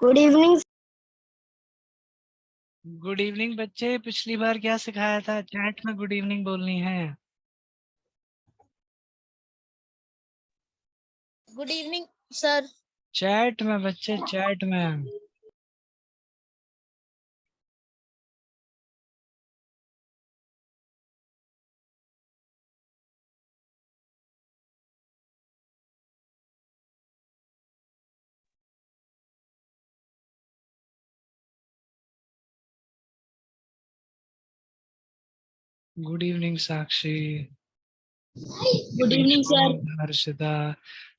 Good evening. Good evening बच्चे। पिछली बार क्या सिखाया था? चैट में गुड इवनिंग बोलनी है। Good evening sir. चैट में बच्चे, चैट में। Good evening Sakshi. Good evening sir. Harshita.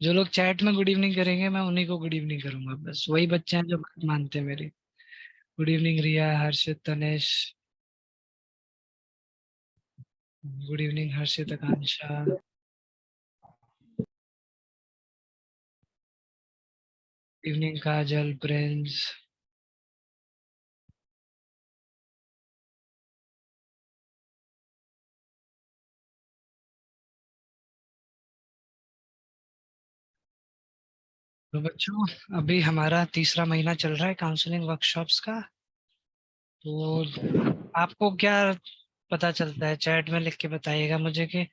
जो लोग चैट में गुड इवनिंग करेंगे मैं उन्हीं को गुड इवनिंग करूंगा। बस वही बच्चे हैं जो बात मानते हैं मेरी। गुड इवनिंग रिया, हर्षित, तनेश। गुड इवनिंग हर्षित, आकांक्षा। इवनिंग काजल, प्रिंस। तो बच्चों, अभी हमारा तीसरा महीना चल रहा है काउंसलिंग वर्कशॉप्स का। तो आपको क्या पता चलता है? चैट में लिख के बताइएगा मुझे कि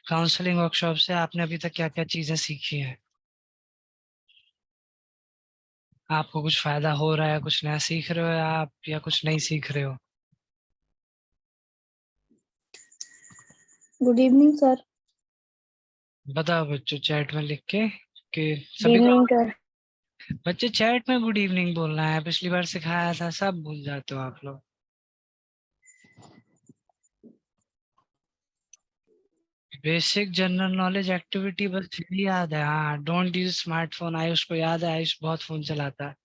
काउंसलिंग वर्कशॉप से आपने अभी तक क्या क्या चीजें सीखी हैं। आपको कुछ फायदा हो रहा है, कुछ नया सीख रहे हो आप, या कुछ नहीं सीख रहे हो? Good evening sir. बताओ बच्चों चैट में लिख के कि गुड सभी को। Evening sir. बच्चे चैट में गुड इवनिंग बोलना है। पिछली बार सिखाया था, सब भूल जाते हो आप लोग। बेसिक जनरल नॉलेज एक्टिविटी बस यही याद है। हाँ, डोंट यूज स्मार्टफोन। आयुष को याद है, आयुष बहुत फोन चलाता है।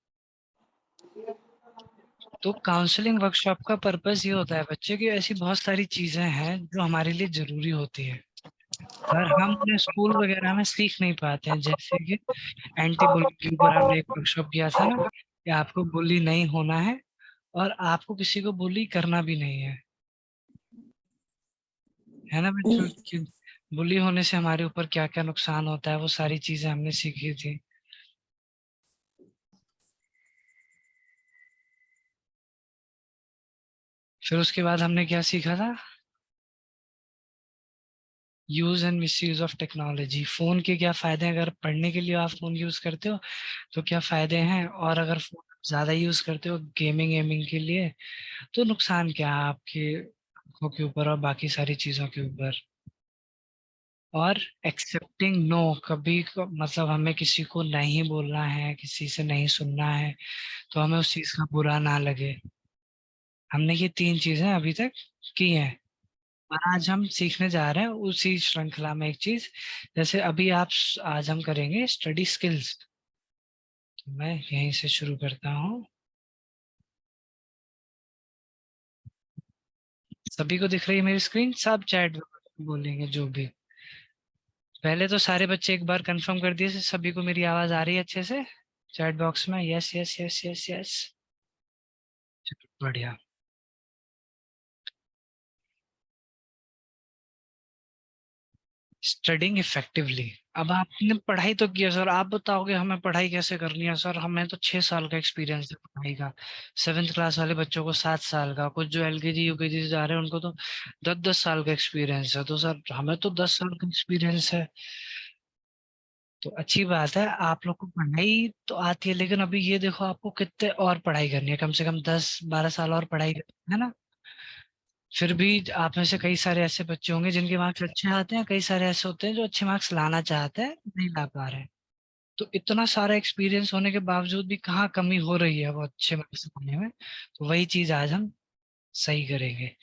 तो काउंसलिंग वर्कशॉप का पर्पस ये होता है बच्चे कि ऐसी बहुत सारी चीजें हैं जो हमारे लिए जरूरी होती है, पर हम उन्हें स्कूल वगैरह में सीख नहीं पाते हैं। जैसे कि एंटी बुलिंग के ऊपर हमने एक वर्कशॉप किया था ना, कि आपको बुली नहीं होना है और आपको किसी को बुली करना भी नहीं है ना बच्चों? कि बुली होने से हमारे ऊपर क्या क्या नुकसान होता है, वो सारी चीजें हमने सीखी थी। फिर उसके बाद हमने क्या सीखा था? Use and miss use of technology. Phone के क्या फायदे हैं? अगर पढ़ने के लिए आप फोन यूज करते हो तो क्या फायदे हैं, और अगर फोन ज्यादा यूज करते हो गेमिंग एमिंग के लिए तो नुकसान क्या है आपकी आंखों के ऊपर और बाकी सारी चीजों के ऊपर। और एक्सेप्टिंग नो। मतलब हमें किसी को नहीं बोलना है, किसी से नहीं सुनना है, तो हमें उस चीज का बुरा ना लगे। हमने ये तीन चीजें अभी तक की हैं, और आज हम सीखने जा रहे हैं उसी श्रृंखला में एक चीज। जैसे अभी आज हम करेंगे स्टडी स्किल्स। तो मैं यहीं से शुरू करता हूँ। सभी को दिख रही है मेरी स्क्रीन? सब चैट बोलेंगे जो भी। पहले तो सारे बच्चे एक बार कंफर्म कर दिए सभी को मेरी आवाज आ रही है अच्छे से चैट बॉक्स में। Yes yes yes yes yes. बढ़िया। Studying effectively. अब आपने पढ़ाई तो किया सर, आप बताओगे हमें पढ़ाई कैसे करनी है? सर हमें तो 6 साल का एक्सपीरियंस है पढ़ाई का। 7th क्लास वाले बच्चों को 7 साल का, कुछ जो एलकेजी यूकेजी से जा रहे हैं उनको तो 10-10 साल का एक्सपीरियंस है। तो सर हमें तो 10 साल का एक्सपीरियंस है। तो अच्छी बात है, आप लोग को पढ़ाई तो आती है, लेकिन अभी ये देखो आपको कितने और पढ़ाई करनी है, कम से कम 10-12 साल और पढ़ाई करनी है ना। फिर भी आप में से कई सारे ऐसे बच्चे होंगे जिनके मार्क्स अच्छे आते हैं, कई सारे ऐसे होते हैं जो अच्छे मार्क्स लाना चाहते हैं, नहीं ला पा रहे हैं। तो इतना सारा एक्सपीरियंस होने के बावजूद भी कहाँ कमी हो रही है वो अच्छे मार्क्स लाने में। तो वही चीज आज हम सही करेंगे।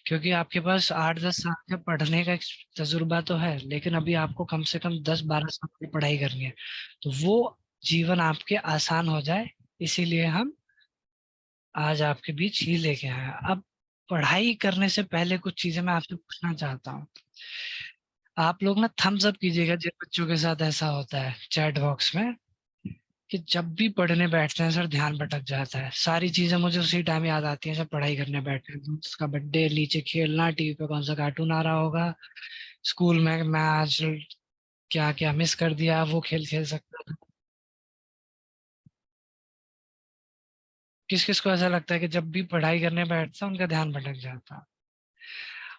क्योंकि आपके पास 8-10 साल के पढ़ने का तजुर्बा तो है, लेकिन अभी आपको कम से कम 10-12 साल की पढ़ाई करनी है, तो वो जीवन आपके आसान हो जाए, इसीलिए हम आज आपके बीच ही लेके आए हैं। अब पढ़ाई करने से पहले कुछ चीजें मैं आपसे पूछना चाहता हूँ। आप लोग ना थम्स अप कीजिएगा जिन बच्चों के साथ ऐसा होता है चैट बॉक्स में, कि जब भी पढ़ने बैठते हैं सर ध्यान भटक जाता है, सारी चीजें मुझे उसी टाइम याद आती हैं जब पढ़ाई करने बैठते हैं। दोस्त का बर्थडे, नीचे खेलना, टीवी पे कौन सा कार्टून आ रहा होगा, स्कूल में मैं आज क्या क्या मिस कर दिया, वो खेल खेल सकता था। किस किस को ऐसा लगता है कि जब भी पढ़ाई करने बैठता है उनका ध्यान भटक जाता?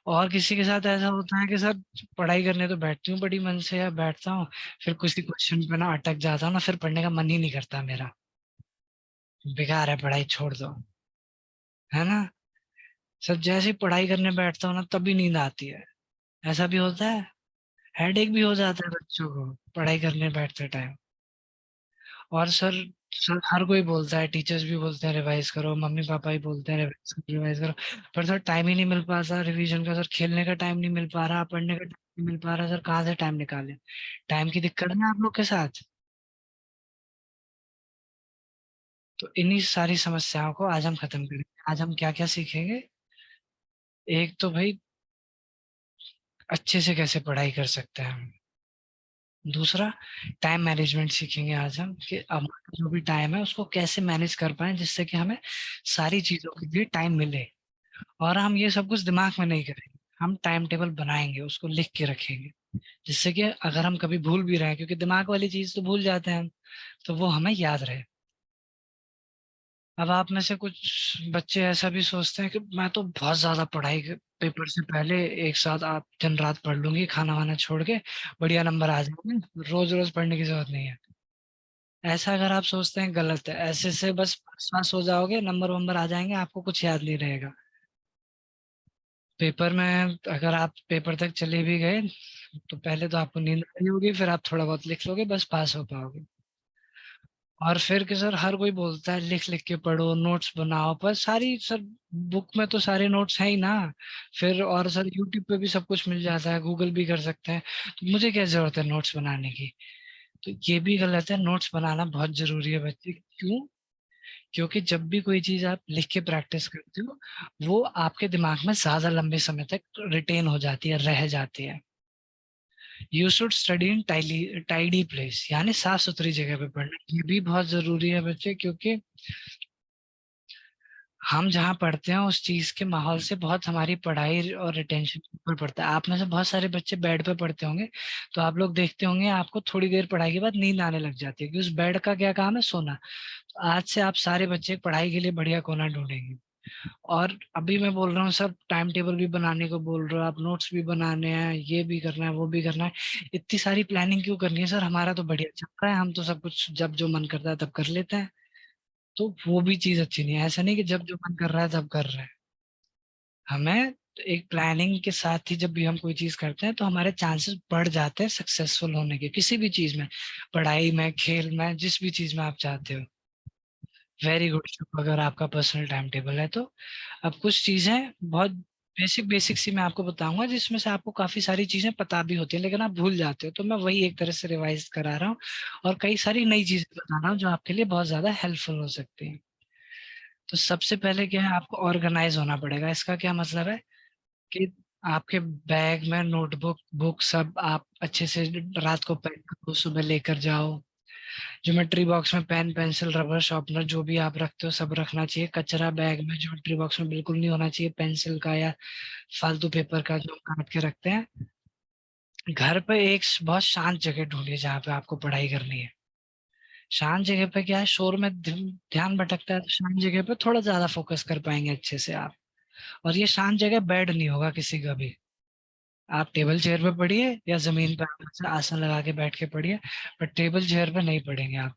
और किसी के साथ ऐसा होता है कि सर पढ़ाई करने तो बैठती हूँ बड़ी मन से, या बैठता हूँ फिर किसी क्वेश्चन पे ना अटक जाता हूँ ना, फिर पढ़ने का मन ही नहीं करता मेरा, बेकार है पढ़ाई, छोड़ दो, है ना? सर जैसे ही पढ़ाई करने बैठता हूँ ना तभी नींद आती है। ऐसा भी होता है। हेडेक भी हो जाता है बच्चों को पढ़ाई करने बैठते टाइम। और सर हर कोई बोलता है, टीचर्स भी बोलते हैं रिवाइज करो, मम्मी पापा भी बोलते हैं रिवाइज करो, पर सर टाइम ही नहीं मिल पाता रिवीजन का। सर खेलने का टाइम नहीं मिल पा रहा, पढ़ने का टाइम नहीं मिल पा रहा, सर कहाँ से टाइम निकाले? टाइम की दिक्कत है आप लोग के साथ। तो इन्हीं सारी समस्याओं को आज हम खत्म करेंगे। आज हम क्या क्या सीखेंगे? एक तो भाई अच्छे से कैसे पढ़ाई कर सकते हैं हम। दूसरा, टाइम मैनेजमेंट सीखेंगे आज हम, कि हमारा जो भी टाइम है उसको कैसे मैनेज कर पाए जिससे कि हमें सारी चीजों के लिए टाइम मिले। और हम ये सब कुछ दिमाग में नहीं करेंगे, हम टाइम टेबल बनाएंगे, उसको लिख के रखेंगे, जिससे कि अगर हम कभी भूल भी रहे हैं, क्योंकि दिमाग वाली चीज तो भूल जाते हैं हम, तो वो हमें याद रहे। अब आप में से कुछ बच्चे ऐसा भी सोचते हैं कि मैं तो बहुत ज्यादा पेपर से पहले एक साथ आप दिन रात पढ़ लूंगी, खाना वाना छोड़ के, बढ़िया नंबर आ जाएंगे, रोज रोज पढ़ने की जरूरत नहीं है। ऐसा अगर आप सोचते हैं, गलत है। ऐसे से बस पास हो जाओगे, नंबर वंबर आ जाएंगे, आपको कुछ याद नहीं रहेगा। पेपर में अगर आप पेपर तक चले भी गए तो पहले तो आपको नींद आई होगी, फिर आप थोड़ा बहुत लिख लोगे, बस पास हो पाओगे। और फिर कि सर हर कोई बोलता है लिख लिख के पढ़ो, नोट्स बनाओ, पर सारी सर बुक में तो सारे नोट्स हैं ही ना। फिर और सर यूट्यूब पे भी सब कुछ मिल जाता है, गूगल भी कर सकते हैं, तो मुझे क्या जरूरत है नोट्स बनाने की? तो ये भी गलत है, नोट्स बनाना बहुत जरूरी है बच्चे। क्यों? क्योंकि जब भी कोई चीज आप लिख के प्रैक्टिस करते हो, वो आपके दिमाग में ज्यादा लंबे समय तक रिटेन हो जाती है, रह जाती है। You should study in tidy place, यानी साफ सुथरी जगह पे पढ़ना, ये भी बहुत जरूरी है बच्चे, क्योंकि हम जहाँ पढ़ते हैं उस चीज के माहौल से बहुत हमारी पढ़ाई और रिटेंशन पर पड़ता है। आप में से बहुत सारे बच्चे बेड पे पढ़ते होंगे, तो आप लोग देखते होंगे आपको थोड़ी देर पढ़ाई के बाद नींद आने लग जाती है, कि उस बेड का क्या काम है? सोना। तो आज से आप सारे बच्चे पढ़ाई के लिए बढ़िया कोना ढूंढेंगे। और अभी मैं बोल रहा हूँ सर, टाइम टेबल भी बनाने को बोल रहे हो आप, नोट्स भी बनाने हैं, ये भी करना है, वो भी करना है, इतनी सारी प्लानिंग क्यों करनी है सर? हमारा तो बढ़िया चल रहा है, हम तो सब कुछ जब जो मन करता है तब कर लेते हैं। तो वो भी चीज अच्छी नहीं है। ऐसा नहीं कि जब जो मन कर रहा है तब कर रहे हैं। हमें एक प्लानिंग के साथ ही जब भी हम कोई चीज करते हैं तो हमारे चांसेस बढ़ जाते हैं सक्सेसफुल होने के, किसी भी चीज में, पढ़ाई में, खेल में, जिस भी चीज में आप चाहते हो। वेरी गुड, अगर आपका पर्सनल टाइम टेबल है तो। अब कुछ चीजें बहुत बेसिक बेसिक सी मैं आपको बताऊंगा, जिसमें से आपको काफी सारी चीजें पता भी होती है लेकिन आप भूल जाते हो, तो मैं वही एक तरह से रिवाइज करा रहा हूँ, और कई सारी नई चीजें बता रहा हूँ जो आपके लिए बहुत ज्यादा हेल्पफुल हो सकती हैं। तो सबसे पहले क्या है, आपको ऑर्गेनाइज होना पड़ेगा। इसका क्या मतलब है? कि आपके बैग में नोटबुक बुक सब आप अच्छे से रात को पैक करो, सुबह लेकर जाओ। ज्योमेट्री बॉक्स में पेन पेंसिल रबर शार्पनर जो भी आप रखते हो सब रखना चाहिए। कचरा बैग में ज्योमेट्री बॉक्स में बिल्कुल नहीं होना चाहिए, पेंसिल का या फालतू पेपर का जो हम काट के रखते हैं। घर पे एक बहुत शांत जगह ढूंढिए जहाँ पे आपको पढ़ाई करनी है। शांत जगह पे क्या है, शोर में ध्यान भटकता है, तो शांत जगह पे थोड़ा ज्यादा फोकस कर पाएंगे अच्छे से आप। और ये शांत जगह बेड नहीं होगा किसी का भी। आप टेबल चेयर पे पढ़िए या जमीन पे आराम से आसन लगा के बैठ के पढ़िए, पर टेबल चेयर पे नहीं पढ़ेंगे आप।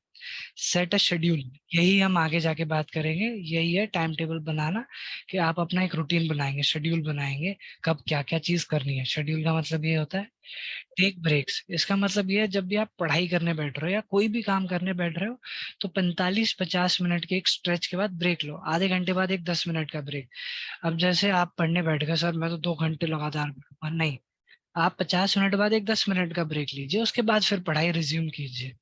सेट अ शेड्यूल, यही हम आगे जाके बात करेंगे, यही है टाइम टेबल बनाना, कि आप अपना एक रूटीन बनाएंगे, शेड्यूल बनाएंगे, कब क्या क्या चीज करनी है। शेड्यूल का मतलब ये होता है टेक ब्रेक्स। इसका मतलब ये है जब भी आप पढ़ाई करने बैठ रहे हो या कोई भी काम करने बैठ रहे हो, तो 45-50 मिनट के एक स्ट्रेच के बाद ब्रेक लो, आधे घंटे बाद एक 10 मिनट का ब्रेक। अब जैसे आप पढ़ने बैठ गए, सर मैं तो 2 घंटे लगातार पढ़ूंगा, नहीं, आप 50 मिनट बाद एक 10 मिनट का ब्रेक लीजिए, उसके बाद फिर पढ़ाई रिज्यूम कीजिए।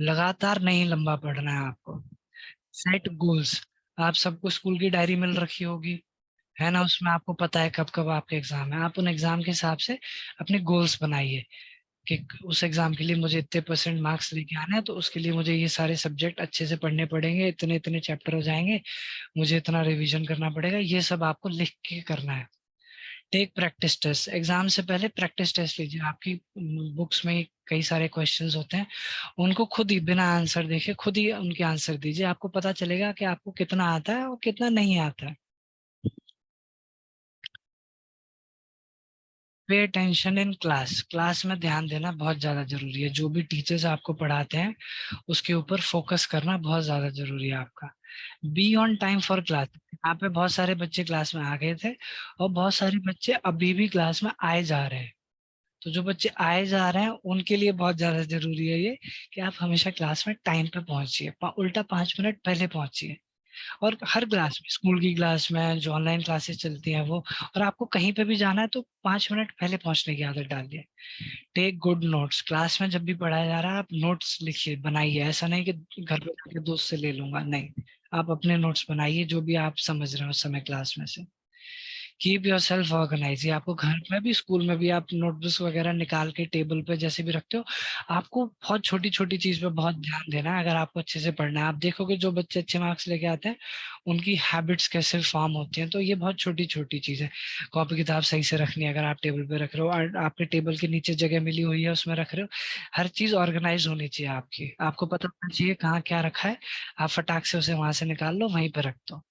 लगातार नहीं लंबा पढ़ना है आपको। सेट गोल्स, आप सबको स्कूल की डायरी मिल रखी होगी, है ना? उसमें आपको पता है कब कब आपके एग्जाम है, आप उन एग्जाम के हिसाब से अपने गोल्स बनाइए, कि उस एग्जाम के लिए मुझे इतने परसेंट मार्क्स लेके आना है, तो उसके लिए मुझे ये सारे सब्जेक्ट अच्छे से पढ़ने पड़ेंगे, इतने इतने चैप्टर हो जाएंगे, मुझे इतना रिवीजन करना पड़ेगा, ये सब आपको लिख के करना है। टेक प्रैक्टिस टेस्ट, एग्जाम से पहले प्रैक्टिस टेस्ट लीजिए। आपकी बुक्स में कई सारे क्वेश्चंस होते हैं, उनको खुद ही बिना आंसर देखे खुद ही उनके आंसर दीजिए। आपको पता चलेगा कि आपको कितना आता है और कितना नहीं आता है। Pay attention in class, class में ध्यान देना बहुत ज्यादा जरूरी है। जो भी टीचर्स आपको पढ़ाते हैं उसके ऊपर फोकस करना बहुत ज्यादा जरूरी है आपका। Be on time for class. यहाँ पे बहुत सारे बच्चे क्लास में आ गए थे और बहुत सारे बच्चे अभी भी क्लास में आए जा रहे हैं। तो जो बच्चे आए जा रहे हैं उनके लिए बहुत ज्यादा जरूरी है ये कि आप हमेशा क्लास में टाइम पे पहुंचिए, उल्टा 5 मिनट पहले पहुंचिए। और हर क्लास में, स्कूल की क्लास में, जो ऑनलाइन क्लासेस चलती हैं वो, और आपको कहीं पे भी जाना है तो 5 मिनट पहले पहुंचने की आदत डालिए। टेक गुड नोट्स, क्लास में जब भी पढ़ाया जा रहा है आप नोट्स लिखिए, बनाइए। ऐसा नहीं कि घर पे जाके दोस्त से ले लूंगा, नहीं। आप अपने नोट्स बनाइए जो भी आप समझ रहे हो उस समय क्लास में से। Keep yourself organize. आपको घर में भी स्कूल में भी आप नोटबुक्स वगैरह निकाल के टेबल पे जैसे भी रखते हो, आपको बहुत छोटी छोटी चीज पे बहुत ध्यान देना है अगर आपको अच्छे से पढ़ना है। आप देखोगे जो बच्चे अच्छे मार्क्स लेके आते हैं उनकी हैबिट्स कैसे फॉर्म होती हैं, तो ये बहुत छोटी छोटी चीज है। कॉपी किताब सही से रखनी है, अगर आप टेबल पे रख रहे हो और आपके टेबल के नीचे जगह मिली हुई है उसमें रख रहे हो, हर चीज ऑर्गेनाइज होनी चाहिए आपकी। आपको पता होना चाहिए कहाँ क्या रखा है, आप फटाक से उसे वहां से निकाल लो, वहीं पे रख दो।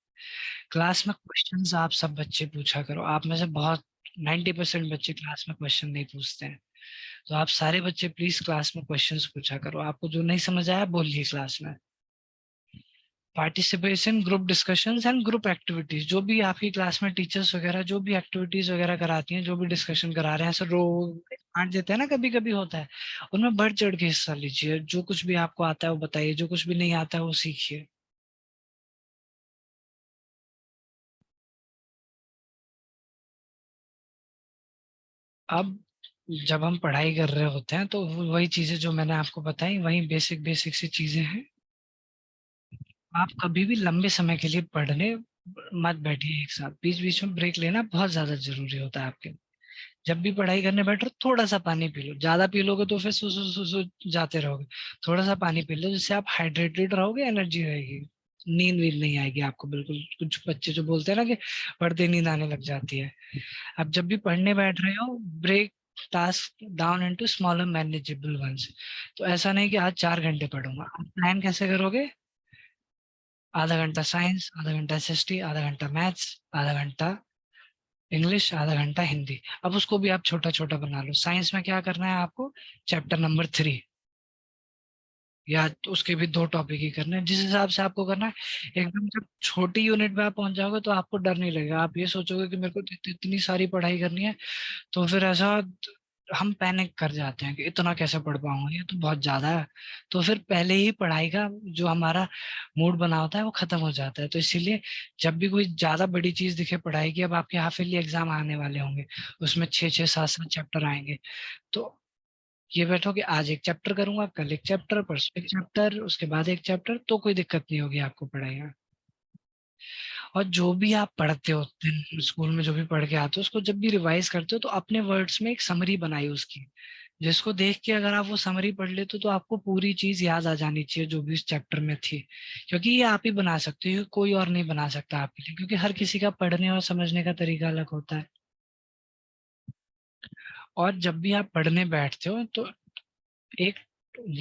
क्लास में क्वेश्चंस आप सब बच्चे पूछा करो। आप में से बहुत 90% बच्चे क्लास में क्वेश्चन नहीं पूछते हैं। तो आप सारे बच्चे प्लीज क्लास में क्वेश्चंस पूछा करो। आपको जो नहीं समझ आया बोलिए क्लास में। Participation, group discussions and group activities, जो भी आपकी क्लास में टीचर्स वगैरह जो भी एक्टिविटीज वगैरह कराती हैं, जो भी डिस्कशन करा रहे हैं, ऐसे रो बांट देते हैं ना, कभी कभी होता है, उनमें बढ़ चढ़ के हिस्सा लीजिए। जो कुछ भी आपको आता है वो बताइए, जो कुछ भी नहीं आता है वो सीखिए। अब जब हम पढ़ाई कर रहे होते हैं तो वही चीजें जो मैंने आपको बताई वही बेसिक बेसिक सी चीजें हैं। आप कभी भी लंबे समय के लिए पढ़ने मत बैठिए एक साथ, बीच बीच में ब्रेक लेना बहुत ज्यादा जरूरी होता है आपके। जब भी पढ़ाई करने बैठो थोड़ा सा पानी पी लो। ज्यादा पी लोगे तो फिर सु सु सु सु जाते रहोगे। थोड़ा सा पानी पी लो जिससे आप हाइड्रेटेड रहोगे, एनर्जी रहेगी। नींद वींद नहीं आएगी आपको बिल्कुल। कुछ बच्चे जो बोलते हैं ना कि पढ़ते नींद आने लग जाती है। आप जब भी पढ़ने बैठ रहे हो, break task down into smaller manageable ones. तो ऐसा नहीं कि आज 4 घंटे पढ़ूंगा। आप प्लान कैसे करोगे? आधा घंटा साइंस, आधा घंटा एसएसटी, आधा घंटा मैथ्स, आधा घंटा इंग्लिश, आधा घंटा हिंदी। अब उसको भी आप छोटा छोटा बना लो। साइंस में क्या करना है आपको? चैप्टर नंबर 3, या उसके भी 2 टॉपिक ही करने हैं, जिस हिसाब से आपको करना है। एकदम जब छोटी यूनिट में आप पहुंच जाओगे तो आपको डर नहीं लगेगा। आप ये सोचोगे कि मेरे को तो इतनी सारी पढ़ाई करनी है, तो फिर ऐसा हम पैनिक कर जाते हैं कि इतना कैसे पढ़ पाऊंगा, ये तो बहुत ज्यादा है। तो फिर पहले ही पढ़ाई का जो हमारा मूड बना होता है वो खत्म हो जाता है। तो इसीलिए जब भी कोई ज्यादा बड़ी चीज दिखे पढ़ाई की, अब आपके हाफ ईयरली एग्जाम आने वाले होंगे, उसमें 6 6 7 7 चैप्टर आएंगे, तो ये बैठो कि आज एक चैप्टर करूंगा, कल एक चैप्टर, परसों एक चैप्टर, उसके बाद एक चैप्टर, तो कोई दिक्कत नहीं होगी आपको पढ़ाई में। और जो भी आप पढ़ते हो स्कूल में, जो भी पढ़ के आते हो, उसको जब भी रिवाइज करते हो तो अपने वर्ड्स में एक समरी बनाई उसकी, जिसको देख के अगर आप वो समरी पढ़ लेते हो तो आपको पूरी चीज याद आ जानी चाहिए जो भी उस चैप्टर में थी। क्योंकि ये आप ही बना सकते हो, कोई और नहीं बना सकता आपके लिए, क्योंकि हर किसी का पढ़ने और समझने का तरीका अलग होता है। और जब भी आप पढ़ने बैठते हो तो एक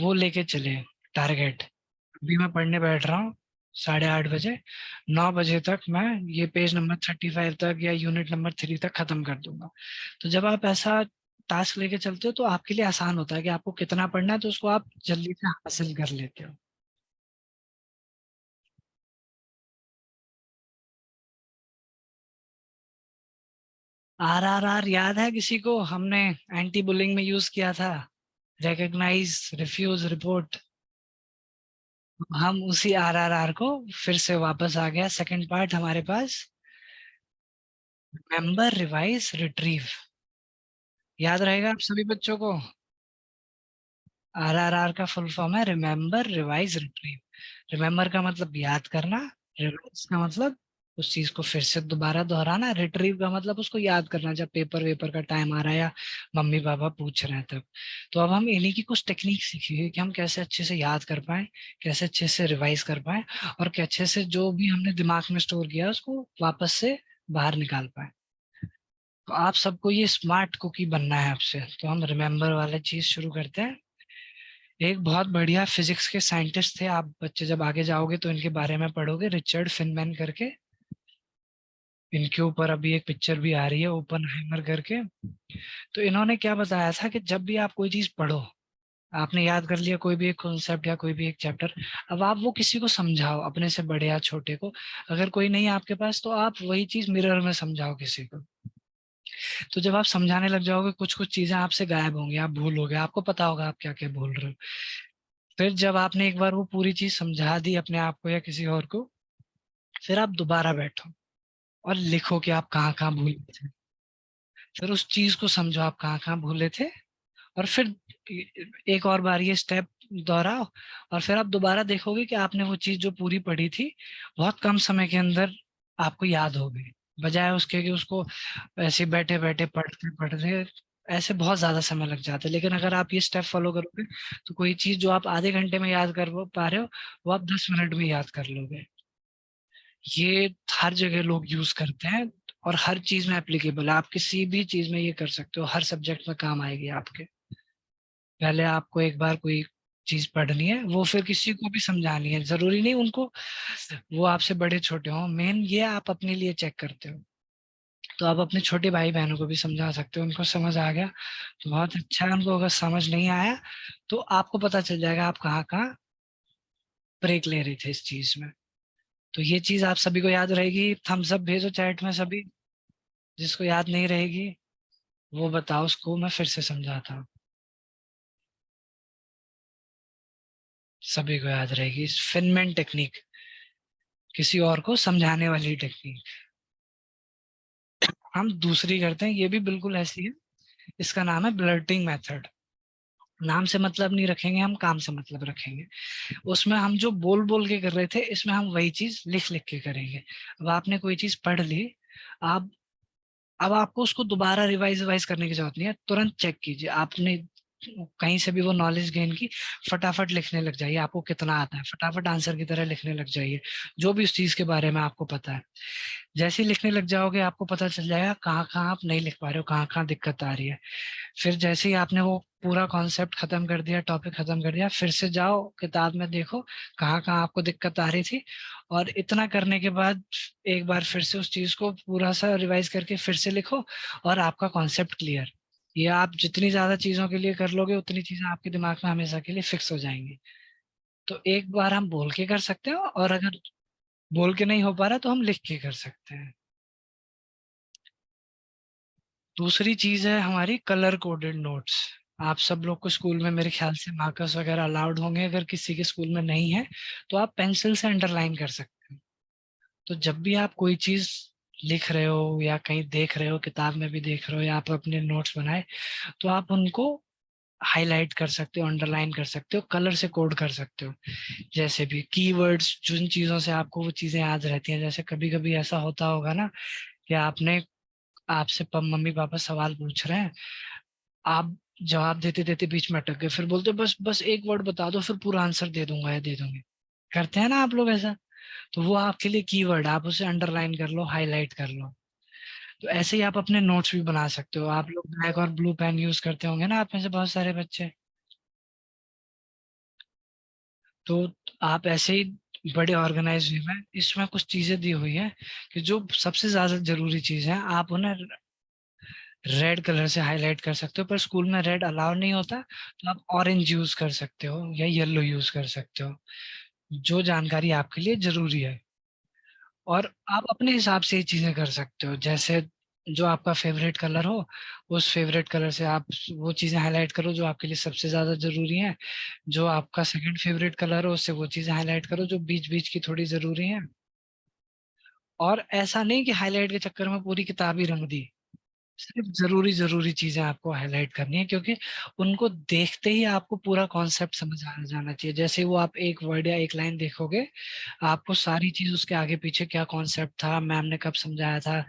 वो लेके चले, टारगेट। अभी मैं पढ़ने बैठ रहा हूँ 8:30 बजे, 9 बजे तक मैं ये पेज नंबर 35 तक या यूनिट नंबर 3 तक खत्म कर दूंगा। तो जब आप ऐसा टास्क लेके चलते हो तो आपके लिए आसान होता है कि आपको कितना पढ़ना है, तो उसको आप जल्दी से हासिल कर लेते हो। RRR याद है किसी को? हमने एंटी बुलिंग में यूज किया था, रिकॉग्नाइज रिफ्यूज रिपोर्ट। हम उसी RRR को फिर से वापस आ गया सेकंड पार्ट हमारे पास, रिमेम्बर रिवाइज रिट्रीव। याद रहेगा आप सभी बच्चों को? RRR का फुल फॉर्म है रिमेम्बर रिवाइज रिट्रीव। रिमेम्बर का मतलब याद करना, रिवाइज का मतलब उस चीज को फिर से दोबारा दोहराना, रिट्रीव का मतलब उसको याद करना जब पेपर वेपर का टाइम आ रहा है या मम्मी पापा पूछ रहे हैं तब। तो अब हम इन्हीं की कुछ टेक्निक सीखेंगे कि हम कैसे अच्छे से याद कर पाए, कैसे अच्छे से रिवाइज कर पाए, और कैसे अच्छे से जो भी हमने दिमाग में स्टोर किया है उसको वापस से बाहर निकाल पाए। तो आप सबको ये स्मार्ट कुकी बनना है आपसे। तो हम रिमेम्बर वाला चीज शुरू करते हैं। एक बहुत बढ़िया फिजिक्स के साइंटिस्ट थे, आप बच्चे जब आगे जाओगे तो इनके बारे में पढ़ोगे, रिचर्ड फिनमैन करके। इनके ऊपर अभी एक पिक्चर भी आ रही है, ओपनहाइमर करके। तो इन्होंने क्या बताया था कि जब भी आप कोई चीज पढ़ो, आपने याद कर लिया कोई भी एक कॉन्सेप्ट या कोई भी एक चैप्टर, अब आप वो किसी को समझाओ, अपने से बड़े या छोटे को। अगर कोई नहीं है आपके पास तो आप वही चीज मिरर में समझाओ किसी को। तो जब आप समझाने लग जाओगे, कुछ कुछ चीजें आपसे गायब होंगी, आप भूलोगे, आपको पता होगा आप क्या क्या बोल रहे हो। फिर जब आपने एक बार वो पूरी चीज समझा दी अपने आप को या किसी और को, फिर आप दोबारा बैठो और लिखो कि आप कहाँ कहाँ भूले थे। फिर उस चीज को समझो आप कहाँ कहाँ भूले थे। और फिर एक और बार ये स्टेप दोहराओ। और फिर आप दोबारा देखोगे कि आपने वो चीज जो पूरी पढ़ी थी, बहुत कम समय के अंदर आपको याद हो गई। बजाय उसके कि उसको ऐसे बैठे बैठे पढ़ते पढ़ते ऐसे बहुत ज्यादा समय लग जाता है। लेकिन अगर आप ये स्टेप फॉलो करोगे तो कोई चीज जो आप आधे घंटे में याद कर पा रहे हो, वो आप 10 मिनट में याद कर लोगे। ये हर जगह लोग यूज करते हैं और हर चीज में एप्लीकेबल है। आप किसी भी चीज में ये कर सकते हो, हर सब्जेक्ट में काम आएगी आपके। पहले आपको एक बार कोई चीज पढ़नी है, वो फिर किसी को भी समझानी है, जरूरी नहीं उनको वो आपसे बड़े छोटे हों। मेन ये आप अपने लिए चेक करते हो। तो आप अपने छोटे भाई बहनों को भी समझा सकते हो, उनको समझ आ गया तो बहुत अच्छा है। उनको अगर समझ नहीं आया तो आपको पता चल जाएगा आप कहाँ कहाँ ब्रेक ले रहे थे इस चीज में। तो ये चीज आप सभी को याद रहेगी। थम्स अप भेजो चैट में सभी। जिसको याद नहीं रहेगी वो बताओ, उसको मैं फिर से समझाता हूँ। सभी को याद रहेगी फिनमैन टेक्निक, किसी और को समझाने वाली टेक्निक। हम दूसरी करते हैं, ये भी बिल्कुल ऐसी है। इसका नाम है ब्लर्टिंग मेथड। नाम से मतलब नहीं रखेंगे हम, काम से मतलब रखेंगे। उसमें हम जो बोल बोल के कर रहे थे, इसमें हम वही चीज लिख लिख के करेंगे। अब आपने कोई चीज पढ़ ली, आप अब आपको उसको दोबारा रिवाइज रिवाइज करने की जरूरत नहीं है। तुरंत चेक कीजिए, आपने कहीं से भी वो नॉलेज गेन की, फटाफट लिखने लग जाइए। आपको कितना आता है फटाफट आंसर की तरह लिखने लग जाइए, जो भी उस चीज के बारे में आपको पता है। जैसे ही लिखने लग जाओगे आपको पता चल जाएगा कहाँ कहाँ आप नहीं लिख पा रहे हो, कहाँ कहाँ दिक्कत आ रही है। फिर जैसे ही आपने वो पूरा कॉन्सेप्ट खत्म कर दिया, टॉपिक खत्म कर दिया, फिर से जाओ किताब में देखो कहाँ कहाँ आपको दिक्कत आ रही थी। और इतना करने के बाद एक बार फिर से उस चीज को पूरा सा रिवाइज करके फिर से लिखो, और आपका कॉन्सेप्ट क्लियर। ये आप जितनी ज्यादा चीजों के लिए कर लोगे, उतनी चीजें आपके दिमाग में हमेशा के लिए फिक्स हो जाएंगी। तो एक बार हम बोल के कर सकते हो, और अगर बोल के नहीं हो पा रहा तो हम लिख के कर सकते हैं। दूसरी चीज है हमारी कलर कोडेड नोट्स। आप सब लोग को स्कूल में मेरे ख्याल से मार्कर्स वगैरह अलाउड होंगे। अगर किसी के स्कूल में नहीं है तो आप पेंसिल से अंडरलाइन कर सकते हो। तो जब भी आप कोई चीज लिख रहे हो या कहीं देख रहे हो, किताब में भी देख रहे हो या आप अपने नोट्स बनाए, तो आप उनको हाईलाइट कर सकते हो, अंडरलाइन कर सकते हो, कलर से कोड कर सकते हो। जैसे भी कीवर्ड्स, जिन चीजों से आपको वो चीजें याद रहती हैं। जैसे कभी कभी ऐसा होता होगा ना कि आपने आपसे मम्मी पापा सवाल पूछ रहे हैं, आप जवाब देते देते बीच में अटक गए, फिर बोलते बस बस एक वर्ड बता दो फिर पूरा आंसर दे दूंगा या दे दूंगी। करते हैं ना आप लोग ऐसा। तो वो आपके लिए कीवर्ड, आप उसे अंडरलाइन कर लो, हाईलाइट कर लो। तो ऐसे ही आप अपने नोट्स भी बना सकते हो। आप लोग ब्लैक और ब्लू पेन यूज करते होंगे ना, आप में से बहुत सारे बच्चे। तो आप ऐसे ही बड़े ऑर्गेनाइज वे में, इसमें कुछ चीजें दी हुई है कि जो सबसे ज्यादा जरूरी चीज है आप उन्हें रेड कलर से हाईलाइट कर सकते हो। पर स्कूल में रेड अलाउ नहीं होता, तो आप ऑरेंज यूज कर सकते हो या येलो यूज कर सकते हो, जो जानकारी आपके लिए जरूरी है। और आप अपने हिसाब से ये चीजें कर सकते हो। जैसे जो आपका फेवरेट कलर हो, उस फेवरेट कलर से आप वो चीजें हाईलाइट करो जो आपके लिए सबसे ज्यादा जरूरी है। जो आपका सेकंड फेवरेट कलर हो, उससे वो चीजें हाईलाइट करो जो बीच बीच की थोड़ी जरूरी है। और ऐसा नहीं कि हाईलाइट के चक्कर में पूरी किताब ही रंग दी। सिर्फ जरूरी जरूरी चीजें आपको हाईलाइट करनी है, क्योंकि उनको देखते ही आपको पूरा कॉन्सेप्ट समझ आ जाना चाहिए। जैसे वो आप एक वर्ड या एक लाइन देखोगे, आपको सारी चीज उसके आगे पीछे क्या कॉन्सेप्ट था, मैम ने कब समझाया था,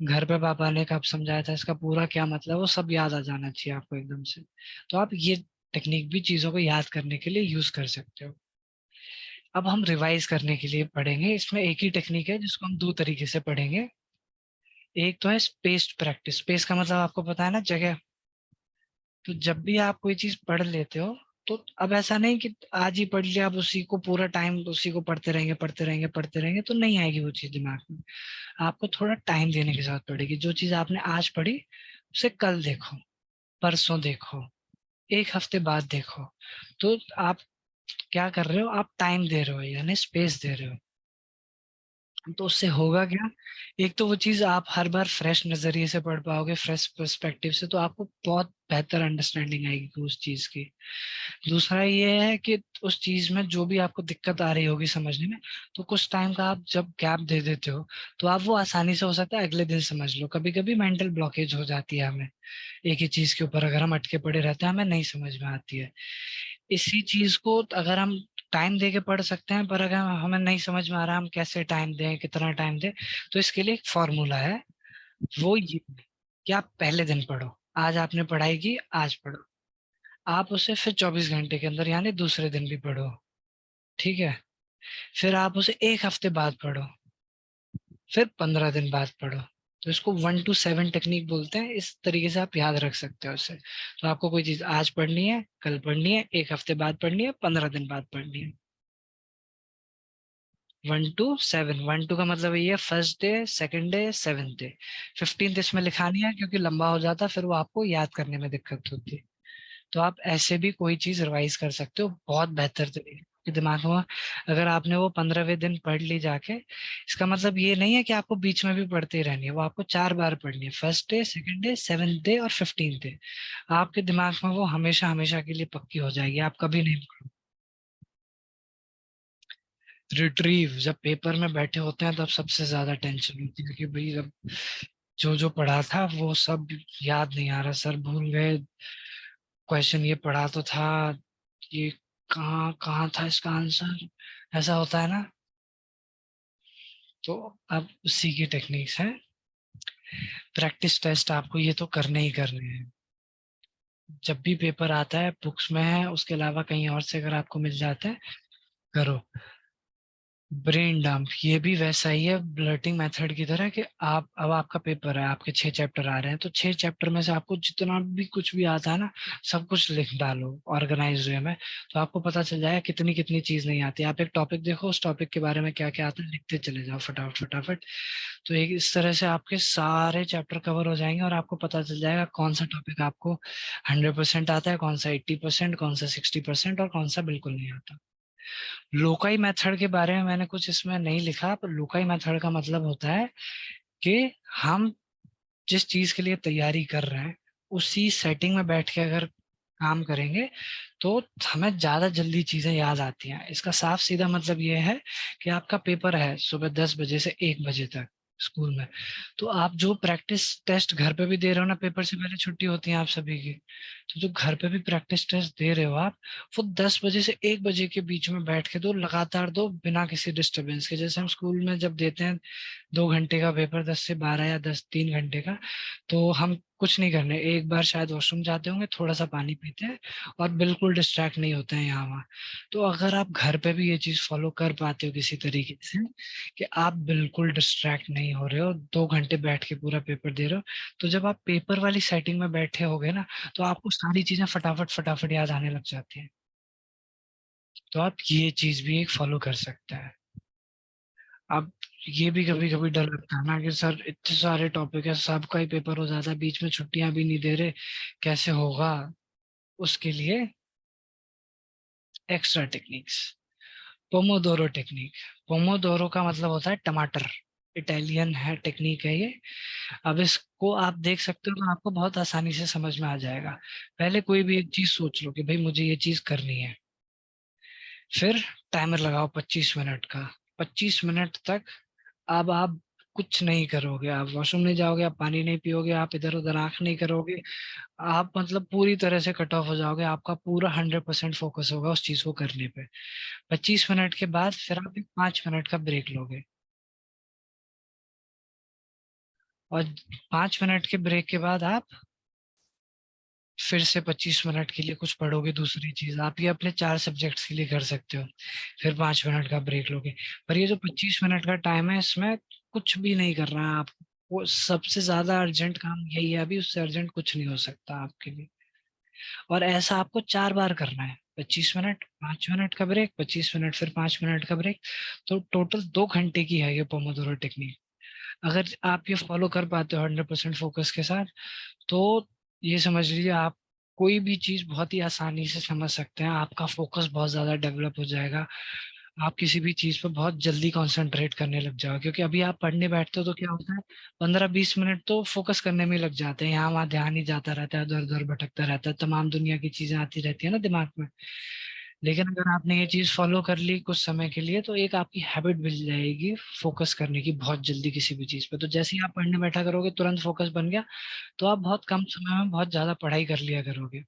घर पे पापा ने कब समझाया था, इसका पूरा क्या मतलब, वो सब याद आ जाना चाहिए आपको एकदम से। तो आप ये टेक्निक भी चीजों को याद करने के लिए यूज कर सकते हो। अब हम रिवाइज करने के लिए पढ़ेंगे। इसमें एक ही टेक्निक है जिसको हम दो तरीके से पढ़ेंगे। एक तो है स्पेस्ड प्रैक्टिस। स्पेस का मतलब आपको पता है ना, जगह। तो जब भी आप कोई चीज पढ़ लेते हो, तो अब ऐसा नहीं कि आज ही पढ़ लिया, आप उसी को पूरा टाइम उसी को पढ़ते रहेंगे पढ़ते रहेंगे पढ़ते रहेंगे, तो नहीं आएगी वो चीज दिमाग में। आपको थोड़ा टाइम देने के साथ पड़ेगी। जो चीज आपने आज पढ़ी उसे कल देखो, परसों देखो, एक हफ्ते बाद देखो। तो आप क्या कर रहे हो, आप टाइम दे रहे हो, यानी स्पेस दे रहे हो। तो उससे होगा क्या, एक तो वो चीज आप हर बार फ्रेश नजरिए से पढ़ पाओगे, फ्रेश पर्सपेक्टिव से, तो आपको बहुत बेहतर अंडरस्टैंडिंग आएगी उस चीज की। दूसरा ये है कि उस चीज में जो भी आपको दिक्कत आ रही होगी समझने में, तो कुछ टाइम का आप जब गैप दे देते हो, तो आप वो आसानी से, हो सकता है अगले दिन समझ लो। कभी कभी मेंटल ब्लॉकेज हो जाती है हमें, एक ही चीज के ऊपर अगर हम अटके पड़े रहते हैं, हमें नहीं समझ में आती है। इसी चीज को अगर हम टाइम दे के पढ़ सकते हैं, पर अगर हमें नहीं समझ में आ रहा हम कैसे टाइम दें, कितना टाइम दें, तो इसके लिए एक फॉर्मूला है। वो ये है कि आप पहले दिन पढ़ो, आज आपने पढ़ाई की, आज पढ़ो। आप उसे फिर 24 घंटे के अंदर यानी दूसरे दिन भी पढ़ो, ठीक है। फिर आप उसे एक हफ्ते बाद पढ़ो, फिर 15 दिन बाद पढ़ो। तो इसको 1 to 7 टेक्निक बोलते हैं। इस तरीके से आप याद रख सकते हो उसे। तो आपको कोई चीज आज पढ़नी है, कल पढ़नी है, एक हफ्ते बाद पढ़नी है, 15 दिन बाद पढ़नी है। 1 to 7, 1 to का मतलब ये है first day, second day, seventh day. 15th इसमें लिखा नहीं है क्योंकि लंबा हो जाता, फिर वो आपको याद करने में दिक्कत होती है। तो आप ऐसे भी कोई चीज रिवाइज कर सकते हो बहुत बेहतर तरीके के दिमाग में। अगर आपने वो 15वें दिन पढ़ ली जाके, इसका मतलब ये नहीं है कि आपको बीच में भी पढ़ते ही रहनी है, वो आपको 4 बार पढ़नी है, first day, second day, seventh day और 15th डे। आपके दिमाग में वो हमेशा हमेशा के लिए पक्की हो जाएगी, आप कभी नहीं भूलोगे। रिट्रीव, जब पेपर में बैठे होते हैं तब सबसे ज्यादा टेंशन होती है कि भाई अब जो जो पढ़ा था वो सब याद नहीं आ रहा, सर भूल गए, क्वेश्चन ये पढ़ा तो था, ये कहाँ कहाँ था इसका आंसर, ऐसा होता है ना। तो अब उसी की टेक्निक्स है। प्रैक्टिस टेस्ट आपको ये तो करने ही करने हैं। जब भी पेपर आता है, बुक्स में है, उसके अलावा कहीं और से अगर आपको मिल जाता है, करो। ब्रेन डंप ये भी वैसा ही है, ब्लर्टिंग मेथड की तरह, कि आप, अब आपका पेपर है, आपके 6 चैप्टर आ रहे हैं, तो 6 चैप्टर में से आपको जितना भी कुछ भी आता है ना, सब कुछ लिख डालो ऑर्गेनाइज वे में। तो आपको पता चल जाएगा कितनी कितनी चीज नहीं आती। आप एक टॉपिक देखो, उस टॉपिक के बारे में क्या क्या आता है लिखते चले जाओ फटाफट फटाफट। तो एक इस तरह से आपके सारे चैप्टर कवर हो जाएंगे, और आपको पता चल जाएगा कौन सा टॉपिक आपको 100% आता है, कौन सा 80%, कौन सा 60% और कौन सा बिल्कुल नहीं आता। लोकाई मेथड के बारे में मैंने कुछ इसमें नहीं लिखा, पर लोकाई मेथड का मतलब होता है कि हम जिस चीज के लिए तैयारी कर रहे हैं, उसी सेटिंग में बैठ के अगर काम करेंगे, तो हमें ज्यादा जल्दी चीजें याद आती हैं। इसका साफ सीधा मतलब ये है कि आपका पेपर है सुबह 10 बजे से 1 बजे तक स्कूल में, तो आप जो प्रैक्टिस टेस्ट घर पे भी दे रहे हो ना, पेपर से पहले छुट्टी होती है आप सभी की, तो जो घर पे भी प्रैक्टिस टेस्ट दे रहे हो आप, वो 10 बजे से 1 बजे के बीच में बैठ के दो, लगातार दो, बिना किसी डिस्टरबेंस के। जैसे हम स्कूल में जब देते हैं 2 घंटे का पेपर, 10 से 12 या 3 घंटे का, तो हम कुछ नहीं करने, एक बार शायद वॉशरूम जाते होंगे, थोड़ा सा पानी पीते हैं, और बिल्कुल डिस्ट्रैक्ट नहीं होते हैं यहाँ वहाँ। तो अगर आप घर पे भी ये चीज फॉलो कर पाते हो किसी तरीके से, कि आप बिल्कुल डिस्ट्रैक्ट नहीं हो रहे हो, 2 घंटे बैठ के पूरा पेपर दे रहे हो, तो जब आप पेपर वाली सेटिंग में बैठे होगे ना, तो आपको सारी चीजें फटाफट फटाफट याद आने लग जाती हैं। तो आप ये चीज भी एक फॉलो कर सकते हैं। अब ये भी कभी कभी डर लगता है ना कि सर इतने सारे टॉपिक है, सबका ही पेपर हो जाता है, बीच में छुट्टियां भी नहीं दे रहे, कैसे होगा। उसके लिए एक्स्ट्रा टेक्निक्स, पोमोदोरो टेक्निक। पोमोदोरो का मतलब होता है टमाटर, इटालियन है टेक्निक है ये। अब इसको आप देख सकते हो, तो आपको बहुत आसानी से समझ में आ जाएगा। पहले कोई भी एक चीज सोच लो कि भाई मुझे ये चीज करनी है, फिर टाइमर लगाओ 25 मिनट का। 25 मिनट तक अब आप कुछ नहीं करोगे, आप वॉशरूम नहीं जाओगे, आप पानी नहीं पियोगे, आप इधर उधर आंख नहीं करोगे, आप मतलब पूरी तरह से कट ऑफ हो जाओगे, आपका पूरा 100% फोकस होगा उस चीज को करने पे। 25 मिनट के बाद फिर आप एक 5 मिनट का ब्रेक लोगे, और 5 मिनट के ब्रेक के बाद आप फिर से 25 मिनट के लिए कुछ पढ़ोगे दूसरी चीज। आप ये अपने 4 सब्जेक्ट्स के लिए कर सकते हो, फिर 5 मिनट का ब्रेक लोगे। पर ये जो 25 मिनट का टाइम है, इसमें कुछ भी नहीं करना है आपको, वो सबसे ज्यादा अर्जेंट काम यही है अभी, उससे अर्जेंट कुछ नहीं हो सकता आपके लिए। और ऐसा आपको 4 बार करना है, 25 मिनट, 5 मिनट का ब्रेक, 25 मिनट, फिर 5 मिनट का ब्रेक। तो टोटल 2 घंटे की है ये पोमोडोरो टेक्निक। अगर आप ये फॉलो कर पाते हो 100% फोकस के साथ, तो ये समझ लीजिए आप कोई भी चीज बहुत ही आसानी से समझ सकते हैं। आपका फोकस बहुत ज्यादा डेवलप हो जाएगा। आप किसी भी चीज पर बहुत जल्दी कंसंट्रेट करने लग जाओ, क्योंकि अभी आप पढ़ने बैठते हो तो क्या होता है, 15-20 मिनट तो फोकस करने में ही लग जाते हैं, यहाँ वहाँ ध्यान ही जाता रहता है, इधर उधर भटकता रहता है, तमाम दुनिया की चीजें आती रहती है ना दिमाग में। लेकिन अगर आपने ये चीज फॉलो कर ली कुछ समय के लिए, तो एक आपकी हैबिट बन जाएगी फोकस करने की बहुत जल्दी किसी भी चीज पे। तो जैसे ही आप पढ़ने बैठा करोगे तुरंत फोकस बन गया, तो आप बहुत कम समय में बहुत ज्यादा पढ़ाई कर लिया करोगे।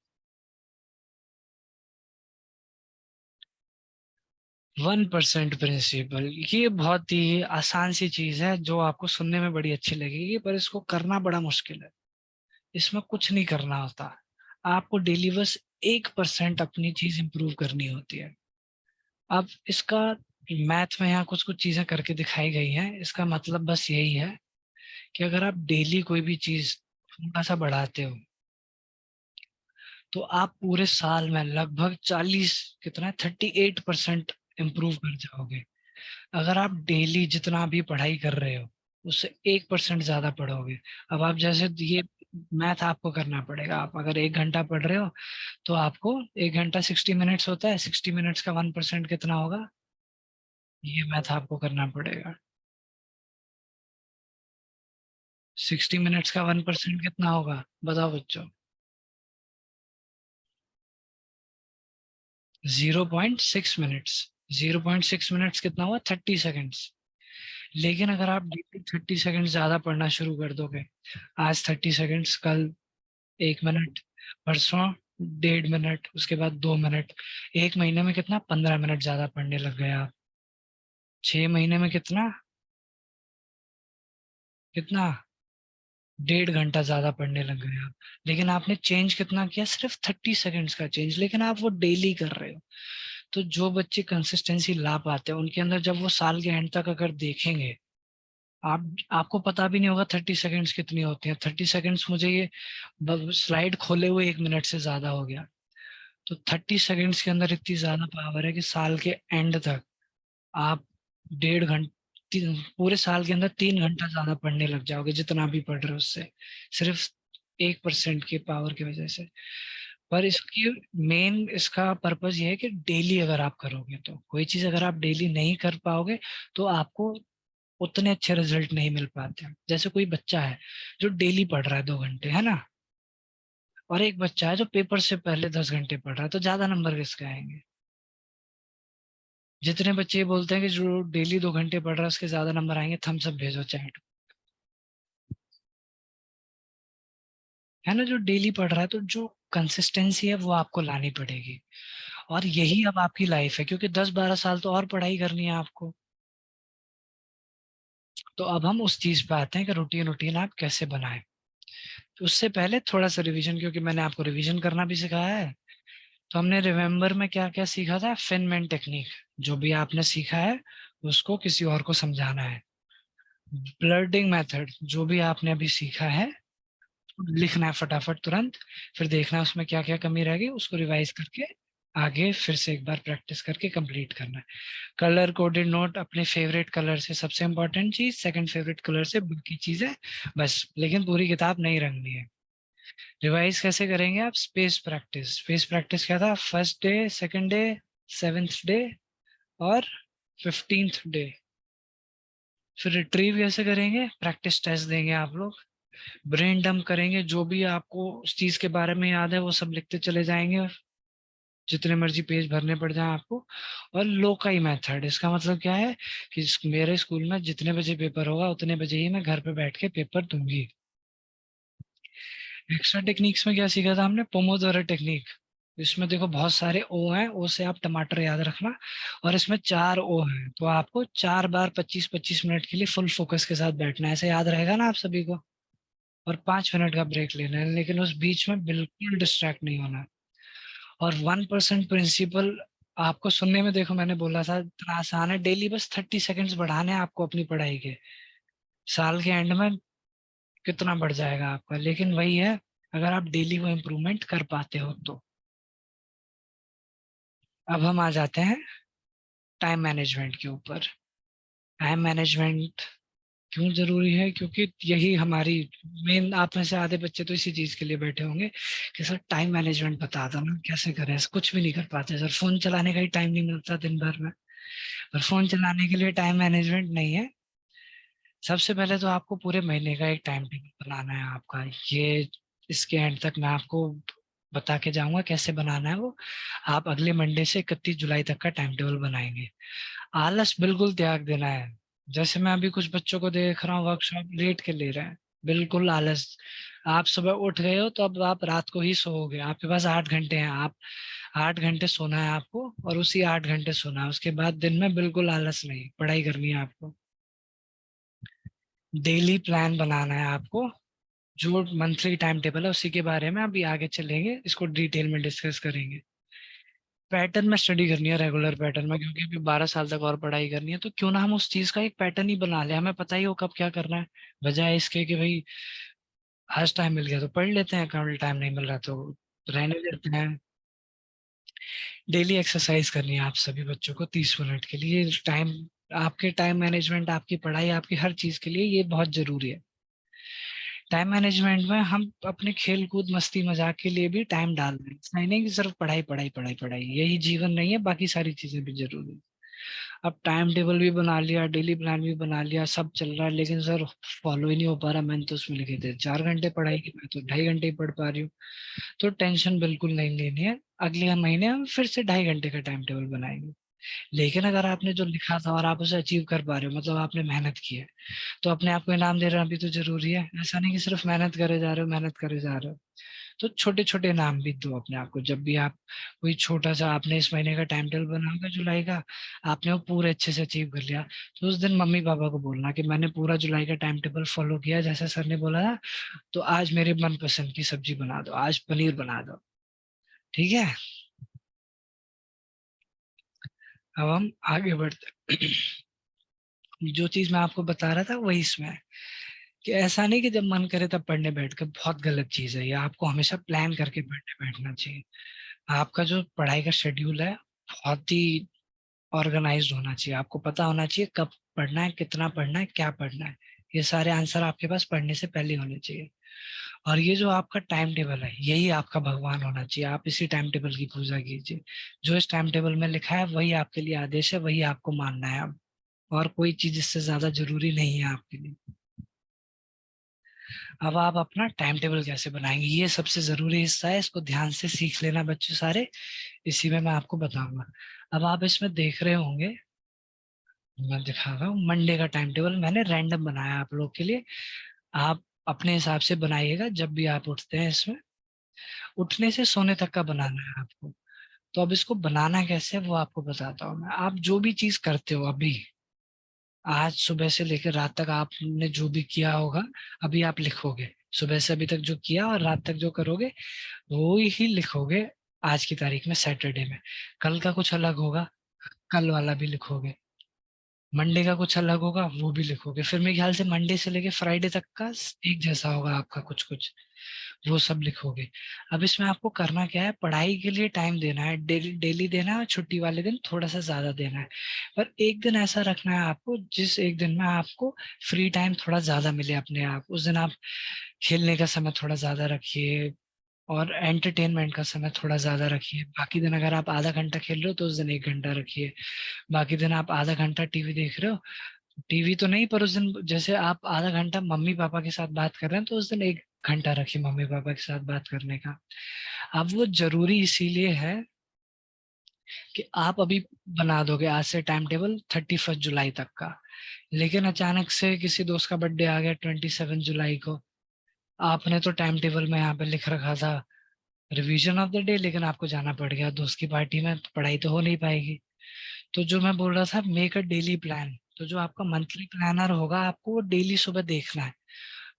1% प्रिंसिपल, ये बहुत ही आसान सी चीज है जो आपको सुनने में बड़ी अच्छी लगेगी, पर इसको करना बड़ा मुश्किल है। इसमें कुछ नहीं करना होता, आपको डेली बस 1% अपनी चीज इंप्रूव करनी होती है। अब इसका मैथ में यहाँ कुछ कुछ चीजें करके दिखाई गई हैं। इसका मतलब बस यही है कि अगर आप डेली कोई भी चीज थोड़ा सा बढ़ाते हो, तो आप पूरे साल में लगभग 40, कितना 38% इम्प्रूव कर जाओगे। अगर आप डेली जितना भी पढ़ाई कर रहे हो उससे 1% ज्यादा पढ़ोगे। अब आप जैसे ये मैथ आपको करना पड़ेगा। आप अगर 1 घंटा पढ़ रहे हो, तो आपको 1 घंटा 60 मिनट्स होता है, 60 मिनट्स का 1% कितना होगा, ये मैथ आपको करना पड़ेगा। 60 मिनट्स का 1% कितना होगा, बताओ बच्चों। 0.6 मिनट्स। 0.6 मिनट्स कितना हुआ, 30 सेकेंड्स। लेकिन अगर आप डेली 30 सेकेंड ज्यादा पढ़ना शुरू कर दोगे, आज 30 सेकेंड्स, कल 1 मिनट, परसों 1.5 मिनट, उसके बाद 2 मिनट, 1 महीने में कितना, 15 मिनट ज्यादा पढ़ने लग गए आप। 6 महीने में कितना, कितना 1.5 घंटा ज्यादा पढ़ने लग गए आप। लेकिन आपने चेंज कितना किया, सिर्फ 30 सेकेंड्स का चेंज, लेकिन आप वो डेली कर रहे हो। तो जो बच्चे कंसिस्टेंसी ला पाते हैं उनके अंदर, जब वो साल के एंड तक अगर देखेंगे, आपको पता भी नहीं होगा 30 सेकेंड्स कितनी होती है। 30 सेकेंड्स, मुझे ये स्लाइड खोले हुए 1 मिनट से ज्यादा हो गया। तो 30 सेकेंड्स के अंदर इतनी ज्यादा पावर है कि साल के एंड तक आप 1.5 घंटे, पूरे साल के अंदर 3 घंटा ज्यादा पढ़ने लग जाओगे जितना भी पढ़ रहे हो उससे, सिर्फ 1% की पावर की वजह से। पर इसकी मेन, इसका पर्पज ये है कि डेली अगर आप करोगे, तो कोई चीज अगर आप डेली नहीं कर पाओगे, तो आपको उतने अच्छे रिजल्ट नहीं मिल पाते। जैसे कोई बच्चा है जो डेली पढ़ रहा है 2 घंटे, है ना, और एक बच्चा है जो पेपर से पहले 10 घंटे पढ़ रहा है, तो ज्यादा नंबर किसके आएंगे। जितने बच्चे ये बोलते हैं कि जो डेली 2 घंटे पढ़ रहा है उसके ज्यादा नंबर आएंगे, थम्स अप भेजो चैट। है ना, जो डेली पढ़ रहा है, तो जो कंसिस्टेंसी है वो आपको लानी पड़ेगी। और यही अब आपकी लाइफ है, क्योंकि 10-12 साल तो और पढ़ाई करनी है आपको। तो अब हम उस चीज पे आते हैं कि रूटीन रूटीन आप कैसे बनाएं। तो उससे पहले थोड़ा सा रिवीजन, क्योंकि मैंने आपको रिवीजन करना भी सिखाया है। तो हमने रिमेम्बर में क्या क्या सीखा था, फेनमैन टेक्निक। जो भी आपने सीखा है उसको किसी और को समझाना है। ब्लर्डिंग मेथड, जो भी आपने अभी सीखा है लिखना है फटाफट तुरंत, फिर देखना है उसमें क्या क्या कमी रह गई, उसको रिवाइज करके आगे फिर से एक बार प्रैक्टिस करके कंप्लीट करना है। कलर कोडेड नोट, अपने फेवरेट कलर से, सबसे इंपॉर्टेंट चीज, सेकंड फेवरेट कलर से बाकी चीजें बस, लेकिन पूरी किताब नहीं रंगनी है। रिवाइज कैसे करेंगे आप, स्पेस प्रैक्टिस। स्पेस प्रैक्टिस क्या था, first day, second day, seventh day और 15th डे। फिर रिट्रीव कैसे करेंगे, प्रैक्टिस टेस्ट देंगे आप लोग। ब्रेन डंप करेंगे, जो भी आपको उस चीज के बारे में याद है वो सब लिखते चले जाएंगे, जितने मर्जी पेज भरने पड़ जाए आपको। और लोकाई मेथड, इसका मतलब क्या है कि मेरे स्कूल में जितने बजे पेपर होगा उतने बजे ही मैं घर पे बैठ के पेपर दूंगी। एक्स्ट्रा टेक्निक्स में क्या सीखा था हमने, पोमोडोरो टेक्निक। इसमें देखो बहुत सारे ओ हैं, ओ से आप टमाटर याद रखना। और इसमें 4 ओ हैं, तो आपको 4 बार 25-25 मिनट के लिए फुल फोकस के साथ बैठना है, ऐसे याद रहेगा ना आप सभी को। और 5 मिनट का ब्रेक लेना है, लेकिन उस बीच में बिल्कुल डिस्ट्रैक्ट नहीं होना है। और 1% प्रिंसिपल, आपको सुनने में देखो मैंने बोला था इतना आसान है, डेली बस 30 सेकेंड्स बढ़ाने हैं आपको अपनी पढ़ाई के। साल के एंड में कितना बढ़ जाएगा आपका। लेकिन वही है, अगर आप डेली वो इम्प्रूवमेंट कर पाते हो तो। अब हम आ जाते हैं टाइम मैनेजमेंट के ऊपर। टाइम मैनेजमेंट क्यों जरूरी है? क्योंकि यही हमारी मेन, आप में से आधे बच्चे तो इसी चीज के लिए बैठे होंगे कि सर टाइम मैनेजमेंट बता दो ना, कैसे करें। कुछ भी नहीं कर पाते सर, फोन चलाने का ही टाइम नहीं मिलता दिन भर में। पर फोन चलाने के लिए टाइम मैनेजमेंट नहीं है। सबसे पहले तो आपको पूरे महीने का एक टाइम टेबल बनाना है आपका। ये इसके एंड तक मैं आपको बता के जाऊंगा कैसे बनाना है वो। आप अगले मंडे से 31 जुलाई तक का टाइम टेबल बनाएंगे। आलस बिल्कुल त्याग देना है। जैसे मैं अभी कुछ बच्चों को देख रहा हूँ वर्कशॉप लेट के ले रहे हैं, बिल्कुल आलस। आप सुबह उठ गए हो तो अब आप रात को ही सोओगे, आपके पास 8 घंटे हैं, आप 8 घंटे सोना है आपको, और उसी 8 घंटे सोना है। उसके बाद दिन में बिल्कुल आलस नहीं, पढ़ाई करनी है आपको। डेली प्लान बनाना है आपको। जो मंथली टाइम टेबल है उसी के बारे में अभी आगे चलेंगे, इसको डिटेल में डिस्कस करेंगे। पैटर्न में स्टडी करनी है, रेगुलर पैटर्न में, क्योंकि अभी 12 साल तक और पढ़ाई करनी है, तो क्यों ना हम उस चीज का एक पैटर्न ही बना ले, हमें पता ही हो कब क्या करना है। बजाय इसके कि भाई आज टाइम मिल गया तो पढ़ लेते हैं, कल टाइम नहीं मिल रहा तो रहने देते हैं। डेली एक्सरसाइज करनी है आप सभी बच्चों को 30 मिनट के लिए। टाइम, आपके टाइम मैनेजमेंट, आपकी पढ़ाई, आपकी हर चीज के लिए ये बहुत जरूरी है। टाइम मैनेजमेंट में हम अपने खेल कूद मस्ती मजाक के लिए भी टाइम डाल रहे हैं। ऐसा ही नहीं कि सिर्फ पढ़ाई पढ़ाई पढ़ाई पढ़ाई यही जीवन नहीं है, बाकी सारी चीजें भी जरूरी है। अब टाइम टेबल भी बना लिया, डेली प्लान भी बना लिया, सब चल रहा है, लेकिन सर फॉलो ही नहीं हो पा रहा। मैंने तो उसमें लिखे थे 4 घंटे पढ़ाई की, मैं तो 2.5 घंटे ही पढ़ पा रही हूँ। तो टेंशन बिल्कुल नहीं लेनी है। अगले महीने हम फिर से 2.5 घंटे का टाइम टेबल बनाएंगे। लेकिन अगर आपने जो लिखा था और आप उसे अचीव कर पा रहे हो, मतलब आपने मेहनत की है, तो अपने आप को इनाम देना भी तो जरूरी है। ऐसा नहीं कि सिर्फ मेहनत करे जा रहे हो, मेहनत करे जा रहे हो। तो छोटे छोटे इनाम भी दो अपने आप को। जब भी आप कोई छोटा सा, आपने इस महीने का टाइम टेबल बना होगा जुलाई का, आपने वो पूरे अच्छे से अचीव कर लिया, तो उस दिन मम्मी पापा को बोलना कि मैंने पूरा जुलाई का टाइम टेबल फॉलो किया जैसे सर ने बोला था, तो आज मेरे मनपसंद की सब्जी बना दो, आज पनीर बना दो। ठीक है। अब हम आगे बढ़ते। जो चीज मैं आपको बता रहा था वही इसमें है, कि ऐसा नहीं कि जब मन करे तब पढ़ने बैठ के, बहुत गलत चीज है ये। आपको हमेशा प्लान करके पढ़ने बैठना चाहिए। आपका जो पढ़ाई का शेड्यूल है बहुत ही ऑर्गेनाइज्ड होना चाहिए। आपको पता होना चाहिए कब पढ़ना है, कितना पढ़ना है, क्या पढ़ना है। ये सारे आंसर आपके पास पढ़ने से पहले होने चाहिए। और ये जो आपका टाइम टेबल है यही आपका भगवान होना चाहिए। आप इसी टाइम टेबल की पूजा कीजिए। जो इस टाइम टेबल में लिखा है वही आपके लिए आदेश है, वही आपको मानना है अब। और कोई चीज इससे ज्यादा जरूरी नहीं है आपके लिए। अब आप अपना टाइम टेबल कैसे बनाएंगे, ये सबसे जरूरी हिस्सा है। इसको ध्यान से सीख लेना बच्चे सारे, इसी में मैं आपको बताऊंगा। अब आप इसमें देख रहे होंगे, मैं दिखा रहा हूँ मंडे का टाइम टेबल मैंने रैंडम बनाया आप लोग के लिए। आप अपने हिसाब से बनाइएगा जब भी आप उठते हैं। इसमें उठने से सोने तक का बनाना है आपको। तो अब इसको बनाना कैसे है वो आपको बताता हूँ मैं। आप जो भी चीज करते हो अभी, आज सुबह से लेकर रात तक आपने जो भी किया होगा, अभी आप लिखोगे। सुबह से अभी तक जो किया और रात तक जो करोगे वो ही लिखोगे आज की तारीख में, सैटरडे में। कल का कुछ अलग होगा, कल वाला भी लिखोगे। मंडे का कुछ अलग होगा, वो भी लिखोगे। फिर मेरे ख्याल से मंडे से लेके फ्राइडे तक का एक जैसा होगा आपका कुछ कुछ, वो सब लिखोगे। अब इसमें आपको करना क्या है, पढ़ाई के लिए टाइम देना है, डेली डेली देना है, और छुट्टी वाले दिन थोड़ा सा ज्यादा देना है। पर एक दिन ऐसा रखना है आपको जिस एक दिन में आपको फ्री टाइम थोड़ा ज्यादा मिले अपने आप। उस दिन आप खेलने का समय थोड़ा ज्यादा रखिए, और एंटरटेनमेंट का समय थोड़ा ज्यादा रखिए। बाकी दिन अगर आप आधा घंटा खेल रहे हो तो उस दिन 1 घंटा रखिए। बाकी दिन आप आधा घंटा टीवी देख रहे हो, टीवी तो नहीं, पर उस दिन जैसे आप आधा घंटा मम्मी पापा के साथ बात कर रहे हैं तो उस दिन 1 घंटा रखिए मम्मी पापा के साथ बात करने का। अब वो जरूरी इसीलिए है कि आप अभी बना दोगे आज से टाइम टेबल 31 जुलाई तक का, लेकिन अचानक से किसी दोस्त का बर्थडे आ गया 27 जुलाई को। आपने तो टाइम टेबल में यहाँ पे लिख रखा था रिवीजन ऑफ द डे, लेकिन आपको जाना पड़ गया दोस्त की पार्टी में, तो पढ़ाई तो हो नहीं पाएगी। तो जो मैं बोल रहा था, मेक अ डेली प्लान। तो जो आपका मंथली प्लानर होगा आपको वो डेली सुबह देखना है।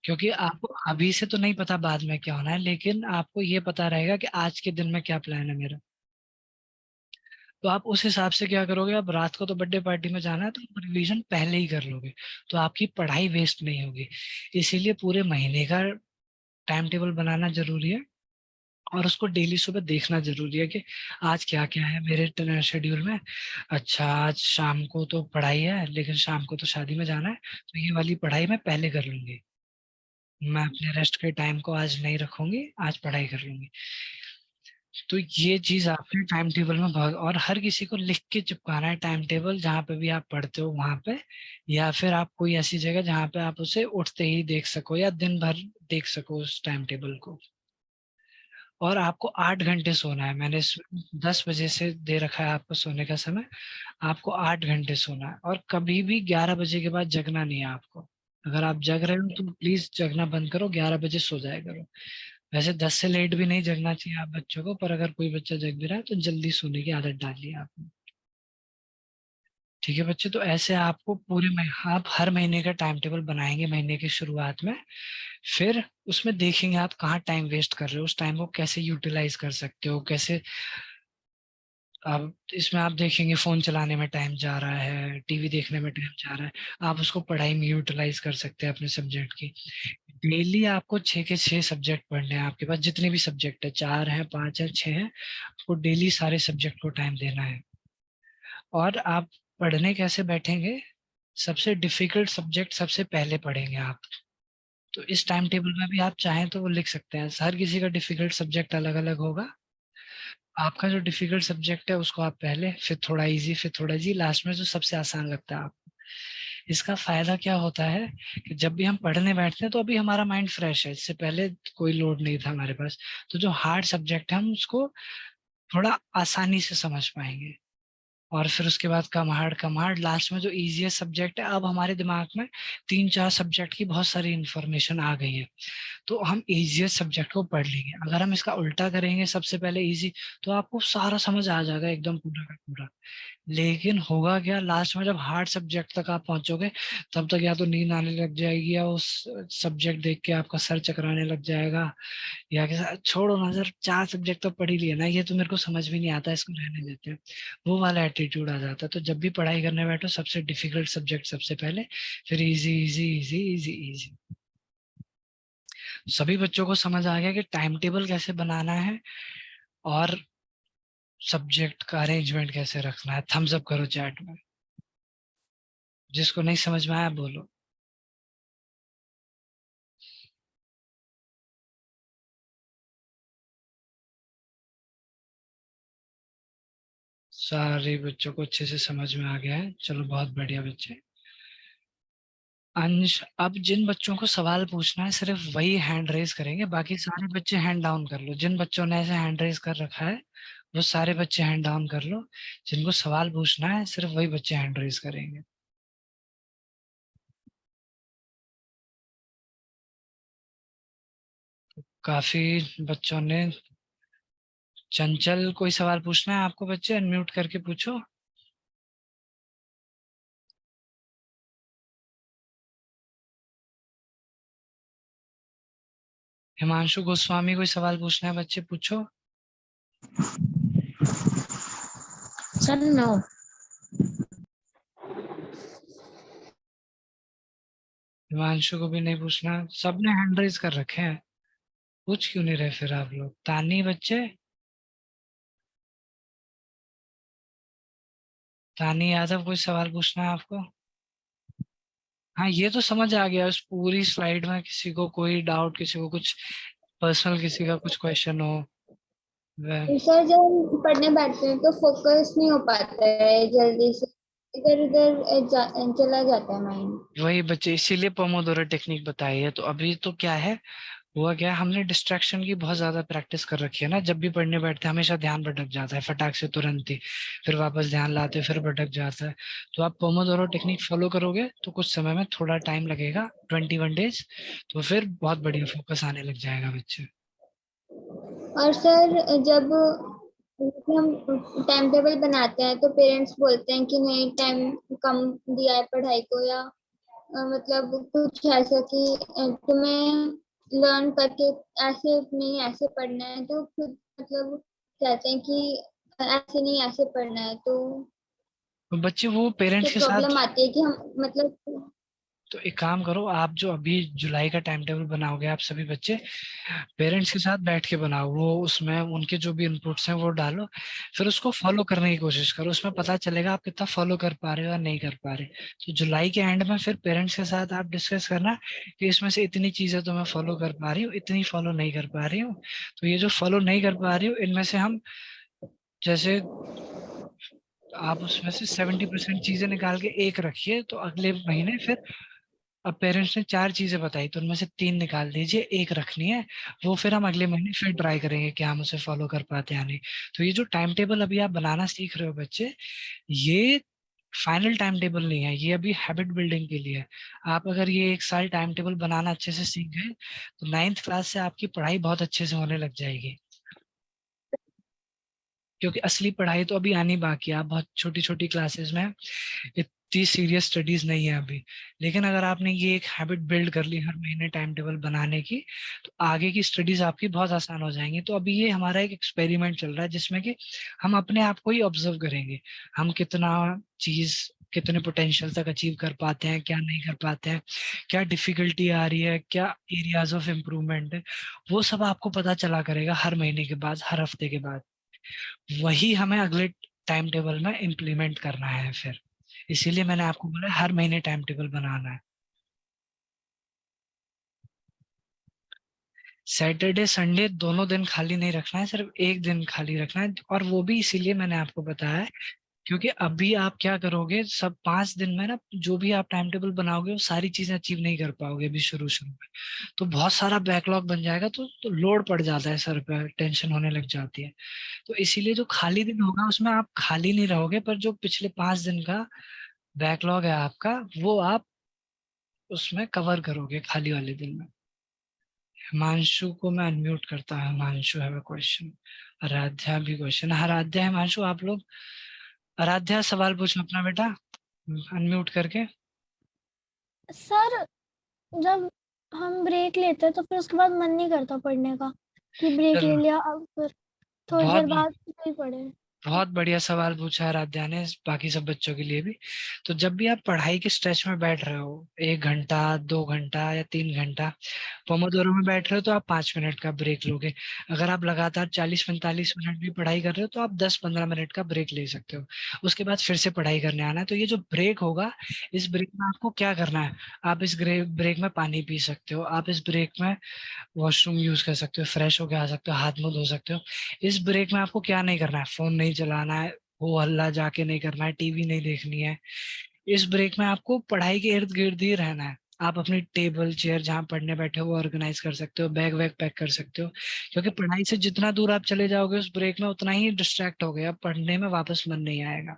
क्योंकि आपको अभी से तो नहीं पता बाद में क्या होना है, लेकिन आपको ये पता रहेगा कि आज के दिन में क्या प्लान है मेरा। तो आप उस हिसाब से क्या करोगे, अब रात को तो बर्थडे पार्टी में जाना है तो रिवीजन पहले ही कर लोगे, तो आपकी पढ़ाई वेस्ट नहीं होगी। इसीलिए पूरे महीने का टाइम टेबल बनाना जरूरी है, और उसको डेली सुबह देखना जरूरी है कि आज क्या क्या है मेरे शेड्यूल में। अच्छा, आज शाम को तो पढ़ाई है, लेकिन शाम को तो शादी में जाना है, तो ये वाली पढ़ाई मैं पहले कर लूंगी, मैं अपने रेस्ट के टाइम को आज नहीं रखूंगी, आज पढ़ाई कर लूंगी। तो ये चीज आपके टाइम टेबल में बहुत, और हर किसी को लिख के चिपकाना है टाइम टेबल, जहाँ पे भी आप पढ़ते हो वहां पे, या फिर आप कोई ऐसी जगह जहाँ पे आप उसे उठते ही देख सको या दिन भर देख सको उस टाइम टेबल को। और आपको 8 घंटे सोना है, मैंने 10 बजे से दे रखा है आपको सोने का समय, आपको 8 घंटे सोना है, और कभी भी 11 बजे के बाद जगना नहीं है आपको। अगर आप जग रहे हो तो प्लीज जगना बंद करो, 11 बजे सो जाया करो। वैसे 10 से लेट भी नहीं जगना चाहिए आप बच्चों को, पर अगर कोई बच्चा जग भी रहा है तो जल्दी सोने की आदत डालिए आपने। ठीक है बच्चे, तो ऐसे आपको आप हर महीने का टाइम टेबल बनाएंगे महीने की शुरुआत में, फिर उसमें देखेंगे आप कहाँ टाइम वेस्ट कर रहे हो, उस टाइम को कैसे यूटिलाइज कर सकते हो, कैसे। अब इसमें आप देखेंगे फोन चलाने में टाइम जा रहा है, टीवी देखने में टाइम जा रहा है, आप उसको पढ़ाई में यूटिलाइज कर सकते हैं अपने सब्जेक्ट की। डेली आपको 6 के 6 सब्जेक्ट पढ़ने हैं, आपके पास जितने भी सब्जेक्ट है, 4 है 5 है 6 है, आपको डेली सारे सब्जेक्ट को टाइम देना है। और आप पढ़ने कैसे बैठेंगे, सबसे डिफिकल्ट सब्जेक्ट सबसे पहले पढ़ेंगे आप। तो इस टाइम टेबल में भी आप चाहें तो वो लिख सकते हैं, हर किसी का डिफिकल्ट सब्जेक्ट अलग अलग होगा। आपका जो डिफिकल्ट सब्जेक्ट है उसको आप पहले, फिर थोड़ा इजी, फिर थोड़ा इजी, लास्ट में जो सबसे आसान लगता है आपको। इसका फायदा क्या होता है कि जब भी हम पढ़ने बैठते हैं तो अभी हमारा माइंड फ्रेश है, इससे पहले कोई लोड नहीं था हमारे पास, तो जो हार्ड सब्जेक्ट है हम उसको थोड़ा आसानी से समझ पाएंगे। और फिर उसके बाद कम हार्ड, लास्ट में जो इजीएस्ट सब्जेक्ट है, अब हमारे दिमाग में 3 4 सब्जेक्ट की बहुत सारी इंफॉर्मेशन आ गई है, तो हम इजीएस्ट सब्जेक्ट को पढ़ लेंगे। अगर हम इसका उल्टा करेंगे, सबसे पहले इजी, तो आपको सारा समझ आ जाएगा एकदम पूरा का पूरा। लेकिन होगा क्या, लास्ट में जब हार्ड सब्जेक्ट तक आप पहुंचोगे, तब तक या तो नींद आने लग जाएगी, या उस सब्जेक्ट देख के आपका सर चकराने लग जाएगा, या कि छोड़ो ना सर, 4 सब्जेक्ट तो पढ़ ही लिया ना, ये तो मेरे को समझ भी नहीं आता, इसको रहने देते हैं, वो वाला एटीट्यूड आ जाता है। तो जब भी पढ़ाई करने बैठो, सबसे डिफिकल्ट सब्जेक्ट सबसे पहले, फिर easy easy easy easy easy. सभी बच्चों को समझ आ गया कि टाइम टेबल कैसे बनाना है, और सब्जेक्ट का अरेंजमेंट कैसे रखना है। थम्स अप करो चैट में, जिसको नहीं समझ में आया बोलो। सारे बच्चों को अच्छे से समझ में आ गया है, चलो बहुत बढ़िया बच्चे। अंश, अब जिन बच्चों को सवाल पूछना है सिर्फ वही हैंड रेज करेंगे, बाकी सारे बच्चे हैंड डाउन कर लो। जिन बच्चों ने ऐसे हैंड रेज कर रखा है वो सारे बच्चे हैंड डाउन कर लो, जिनको सवाल पूछना है सिर्फ वही बच्चे हैंड रेज करेंगे। काफी बच्चों ने, चंचल कोई सवाल पूछना है आपको बच्चे, अनम्यूट करके पूछो। हिमांशु गोस्वामी कोई सवाल पूछना है बच्चे, पूछो। Sir no. हिमांशु को भी नहीं पूछना, सबने हैंड रेज कर रखे हैं, पूछ क्यों नहीं रहे फिर आप लोग, तानी बच्चे, तानी यादव कोई सवाल पूछना है आपको। हाँ, ये तो समझ आ गया, उस पूरी स्लाइड में किसी को कोई डाउट, किसी को कुछ पर्सनल, किसी का कुछ क्वेश्चन हो वह। सर जब हम पढ़ने बैठते हैं तो फोकस नहीं हो पाता है जल्दी से, इधर उधर चला जाता है माइंड। वही बच्चे, इसीलिए पोमोडोरो टेक्निक बताई है। तो अभी तो क्या है, हुआ क्या है, हमने डिस्ट्रैक्शन की बहुत ज्यादा प्रैक्टिस कर रखी है ना, जब भी पढ़ने बैठते हैं हमेशा ध्यान भटक जाता है फटाक से, तुरंत ही, फिर वापस ध्यान लाते फिर भटक जाता है। तो आप पोमोडोरो टेक्निक फॉलो करोगे तो कुछ समय में, थोड़ा टाइम लगेगा, 21 डेज, तो फिर बहुत बढ़िया फोकस आने लग जाएगा बच्चे। और सर जब हम टाइम टेबल बनाते हैं तो पेरेंट्स बोलते हैं कि नहीं टाइम कम दिया है पढ़ाई को, या मतलब कुछ ऐसा कि तुम्हें लर्न करके ऐसे नहीं ऐसे पढ़ना है, तो खुद मतलब कहते हैं कि ऐसे नहीं ऐसे पढ़ना है, तो बच्चे वो पेरेंट्स के साथ, प्रॉब्लम आती है कि हम मतलब। तो एक काम करो, आप जो अभी जुलाई का टाइम टेबल बनाओगे, आप सभी बच्चे पेरेंट्स के साथ बैठ के बनाओ, वो उसमें उनके जो भी इनपुट्स हैं वो डालो, फिर उसको फॉलो करने की कोशिश करो, उसमें पता चलेगा आप कितना फॉलो कर पा रहे हो या नहीं कर पा रहे। तो जुलाई के एंड में फिर पेरेंट्स के साथ आप डिस्कस करना कि इसमें से इतनी चीजें तो मैं फॉलो कर पा रही हूँ, इतनी फॉलो नहीं कर पा रही हूँ। तो ये जो फॉलो नहीं कर पा रही हूँ, इनमें से हम जैसे आप उसमें से 70% चीजें निकाल के एक रखिए, तो अगले महीने फिर अब पेरेंट्स ने 4 चीजें बताई तो उनमें से 3 निकाल दीजिए, एक रखनी है। वो फिर हम अगले महीने फिर ट्राई करेंगे कि हम उसे फॉलो कर पाते हैं या नहीं। तो ये जो टाइम टेबल अभी आप बनाना सीख रहे हो बच्चे, ये फाइनल टाइम टेबल नहीं है, ये अभी हैबिट बिल्डिंग के लिए है। आप अगर ये 1 साल टाइम टेबल बनाना अच्छे से सीख गए, तो 9th क्लास से आपकी पढ़ाई बहुत अच्छे से होने लग जाएगी। क्योंकि असली पढ़ाई तो अभी आनी बाकी है, आप बहुत छोटी छोटी क्लासेस में, इतनी सीरियस स्टडीज नहीं है अभी। लेकिन अगर आपने ये एक हैबिट बिल्ड कर ली हर महीने टाइम टेबल बनाने की, तो आगे की स्टडीज आपकी बहुत आसान हो जाएंगी। तो अभी ये हमारा एक एक्सपेरिमेंट चल रहा है जिसमें कि हम अपने आप को ही ऑब्जर्व करेंगे, हम कितना चीज कितने पोटेंशियल तक अचीव कर पाते हैं, क्या नहीं कर पाते हैं, क्या डिफिकल्टी आ रही है, क्या एरियाज ऑफ इम्प्रूवमेंट है। वो सब आपको पता चला करेगा हर महीने के बाद, हर हफ्ते के बाद। वही हमें अगले टाइम टेबल में इम्प्लीमेंट करना है फिर। इसीलिए मैंने आपको बोला हर महीने टाइम टेबल बनाना है। सैटरडे संडे दोनों दिन खाली नहीं रखना है, सिर्फ एक दिन खाली रखना है। और वो भी इसीलिए मैंने आपको बताया है क्योंकि अभी आप क्या करोगे, सब 5 दिन में ना जो भी आप टाइम टेबल बनाओगे वो सारी चीजें अचीव नहीं कर पाओगे अभी शुरू शुरू में। तो बहुत सारा बैकलॉग बन जाएगा, तो लोड पड़ जाता है सर पे, टेंशन होने लग जाती है। तो इसीलिए जो खाली दिन होगा उसमें आप खाली नहीं रहोगे, पर जो पिछले 5 दिन का बैकलॉग है आपका, वो आप उसमें कवर करोगे खाली वाले दिन में। हिमांशु को मैं अनम्यूट करता हूँ। हिमांशु है क्वेश्चन, आराध्या भी क्वेश्चन। आराध्या, हिमांशु आप लोग, आराध्या सवाल पूछो अपना बेटा अनम्यूट करके। सर जब हम ब्रेक लेते हैं तो फिर उसके बाद मन नहीं करता पढ़ने का, कि ब्रेक ले चलो, लिया अब फिर थोड़ी बहुत देर बाद नहीं पढ़े। बहुत बढ़िया सवाल पूछा है आराध्या ने, बाकी सब बच्चों के लिए भी। तो जब भी आप पढ़ाई के स्ट्रेच में बैठ रहे हो, 1 घंटा 2 घंटा या 3 घंटा पोमोडोरो में बैठ रहे हो, तो आप 5 मिनट का ब्रेक लोगे। अगर आप लगातार 40-45 मिनट भी पढ़ाई कर रहे हो, तो आप 10-15 मिनट का ब्रेक ले सकते हो। उसके बाद फिर से पढ़ाई करने आना है। तो ये जो ब्रेक होगा, इस ब्रेक में आपको क्या करना है, आप इस ब्रेक में पानी पी सकते हो, आप इस ब्रेक में वॉशरूम यूज कर सकते हो, फ्रेश होके आ सकते हो, हाथ मुंह धो सकते हो। इस ब्रेक में आपको क्या नहीं करना है, फोन नहीं चलाना है, वो हल्ला जाके नहीं करना है, टीवी नहीं देखनी है। इस ब्रेक में आपको पढ़ाई के इर्द गिर्द ही रहना है। आप अपनी टेबल चेयर जहाँ पढ़ने बैठे हो वो ऑर्गेनाइज कर सकते हो, बैग वैग पैक कर सकते हो। क्योंकि पढ़ाई से जितना दूर आप चले जाओगे उस ब्रेक में, उतना ही डिस्ट्रैक्ट हो गए, अब पढ़ने में वापस मन नहीं आएगा।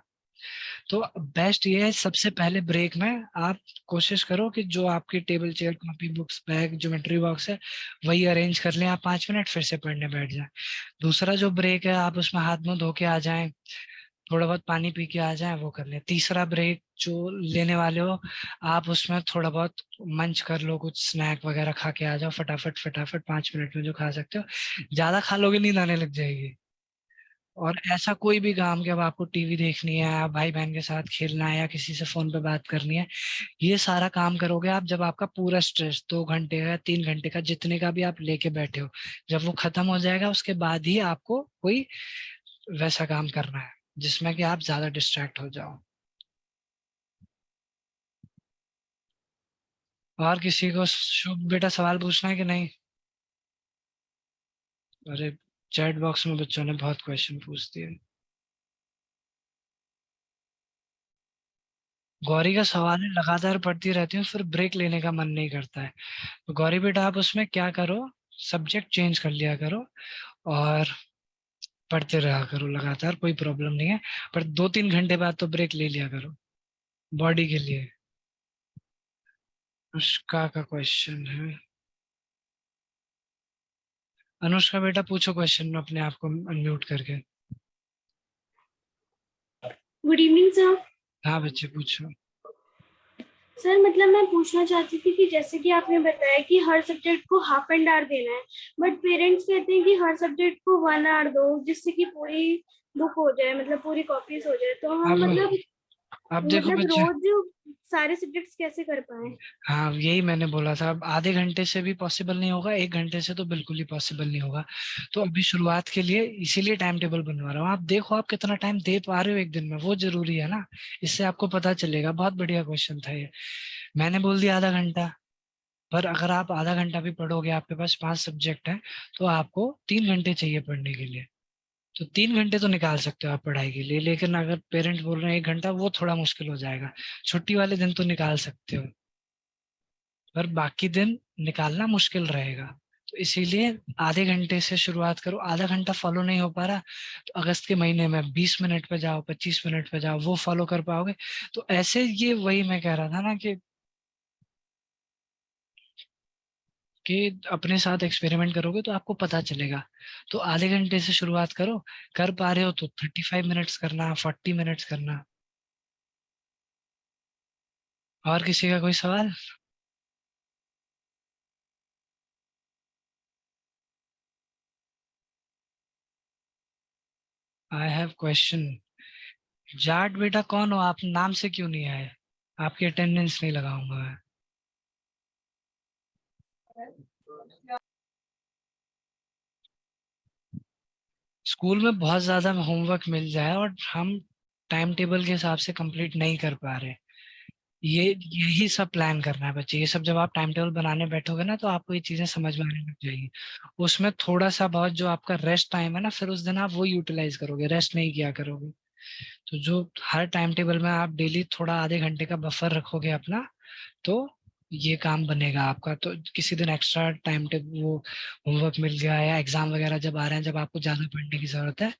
तो बेस्ट ये है, सबसे पहले ब्रेक में आप कोशिश करो कि जो आपकी table chair copy books bag geometry box है वही अरेंज कर लें, आप 5 मिनट फिर से पढ़ने बैठ जाएं। दूसरा जो ब्रेक है, आप उसमें हाथ मुंह धो के आ जाएं, थोड़ा बहुत पानी पी के आ जाएं, वो कर लें। तीसरा ब्रेक जो लेने वाले हो, आप उसमें थोड़ा बहुत मंच कर लो, कुछ स्नैक वगैरह खा के आ जाओ, फटाफट फटाफट 5 मिनट में जो खा सकते हो। ज्यादा खा लोगे नींद आने लग जाएगी। और ऐसा कोई भी काम कि अब आपको टीवी देखनी है, आप भाई बहन के साथ खेलना है या किसी से फोन पे बात करनी है, ये सारा काम करोगे आप जब आपका पूरा स्ट्रेस 2 घंटे या 3 घंटे का जितने का भी आप लेके बैठे हो, जब वो खत्म हो जाएगा उसके बाद ही आपको कोई वैसा काम करना है जिसमें कि आप ज्यादा डिस्ट्रैक्ट हो जाओ। और किसी को शुभ बेटा सवाल पूछना है कि नहीं? अरे, चैट बॉक्स में बच्चों ने बहुत क्वेश्चन पूछ दिए। गौरी का सवाल है, लगातार पढ़ती रहती हूँ फिर ब्रेक लेने का मन नहीं करता है। तो गौरी बेटा आप उसमें क्या करो, सब्जेक्ट चेंज कर लिया करो और पढ़ते रहा करो लगातार, कोई प्रॉब्लम नहीं है। पर 2-3 घंटे बाद तो ब्रेक ले लिया करो बॉडी के लिए। अनुष्का का क्वेश्चन है, अनुष्का बेटा पूछो क्वेश्चन अपने आप को अनम्यूट करके। Good evening sir. हाँ बच्चे पूछो। सर मतलब मैं पूछना चाहती थी कि जैसे कि आपने बताया कि हर सब्जेक्ट को हाफ एन आवर देना है, बट पेरेंट्स कहते हैं कि हर सब्जेक्ट को 1 आवर दो, जिससे कि पूरी बुक हो जाए, मतलब पूरी कॉपीज हो जाए। तो हम अब देखो बच्चे, रोज सारे सब्जेक्ट्स कैसे कर पाए? हाँ यही मैंने बोला था, अब आधे घंटे से भी पॉसिबल नहीं होगा, 1 घंटे से तो बिल्कुल ही पॉसिबल नहीं होगा। तो अभी शुरुआत के लिए इसीलिए टाइम टेबल बनवा रहा हूँ। आप देखो आप कितना टाइम दे पा रहे हो एक दिन में, वो जरूरी है ना। इससे आपको पता चलेगा। बहुत बढ़िया क्वेश्चन था ये। मैंने बोल दिया आधा घंटा, पर अगर आप आधा घंटा भी पढ़ोगे, आपके पास 5 सब्जेक्ट है, तो आपको 3 घंटे चाहिए पढ़ने के लिए। तो 3 घंटे तो निकाल सकते हो आप पढ़ाई के लिए। लेकिन अगर पेरेंट्स बोल रहे हैं 1 घंटा, वो थोड़ा मुश्किल हो जाएगा। छुट्टी वाले दिन तो निकाल सकते हो, पर बाकी दिन निकालना मुश्किल रहेगा। तो इसीलिए आधे घंटे से शुरुआत करो। आधा घंटा फॉलो नहीं हो पा रहा, तो अगस्त के महीने में 20 मिनट पे जाओ, 25 मिनट पे जाओ, वो फॉलो कर पाओगे। तो ऐसे ये वही मैं कह रहा था ना कि अपने साथ एक्सपेरिमेंट करोगे तो आपको पता चलेगा। तो आधे घंटे से शुरुआत करो। कर पा रहे हो तो 35 मिनट्स करना, 40 मिनट्स करना। और किसी का कोई सवाल? I have question. जाट बेटा कौन हो आप? नाम से क्यों नहीं आए? आपकी अटेंडेंस नहीं लगाऊंगा मैं। स्कूल में बहुत ज्यादा होमवर्क मिल जाए और हम टाइम टेबल के हिसाब से कंप्लीट नहीं कर पा रहे। ये यही सब प्लान करना है बच्चे। ये सब जब आप टाइम टेबल बनाने बैठोगे ना, तो आपको ये चीजें समझ में आने लग जाएगी। उसमें थोड़ा सा बहुत जो आपका रेस्ट टाइम है ना, फिर उस दिन आप वो यूटिलाइज करोगे, रेस्ट नहीं किया करोगे। तो जो हर टाइम टेबल में आप डेली थोड़ा आधे घंटे का बफर रखोगे अपना, तो ये काम बनेगा आपका। तो किसी दिन एक्स्ट्रा टाइम टेबल, वो होमवर्क मिल गया या एग्जाम वगैरह जब आ रहे हैं, जब आपको ज्यादा पढ़ने की जरूरत है,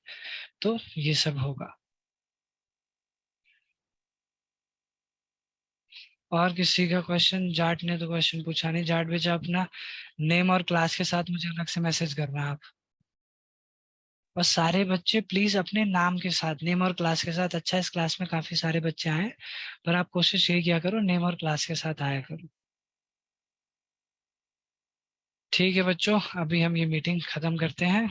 तो ये सब होगा। और किसी का क्वेश्चन? जाट ने तो क्वेश्चन पूछा नहीं। जाट बेचा अपना नेम और क्लास के साथ मुझे अलग से मैसेज करना आप। और सारे बच्चे प्लीज अपने नाम के साथ, नेम और क्लास के साथ। अच्छा, इस क्लास में काफी सारे बच्चे आए, पर आप कोशिश यही किया करो नेम और क्लास के साथ आया करो। ठीक है बच्चों, अभी हम ये मीटिंग खत्म करते हैं।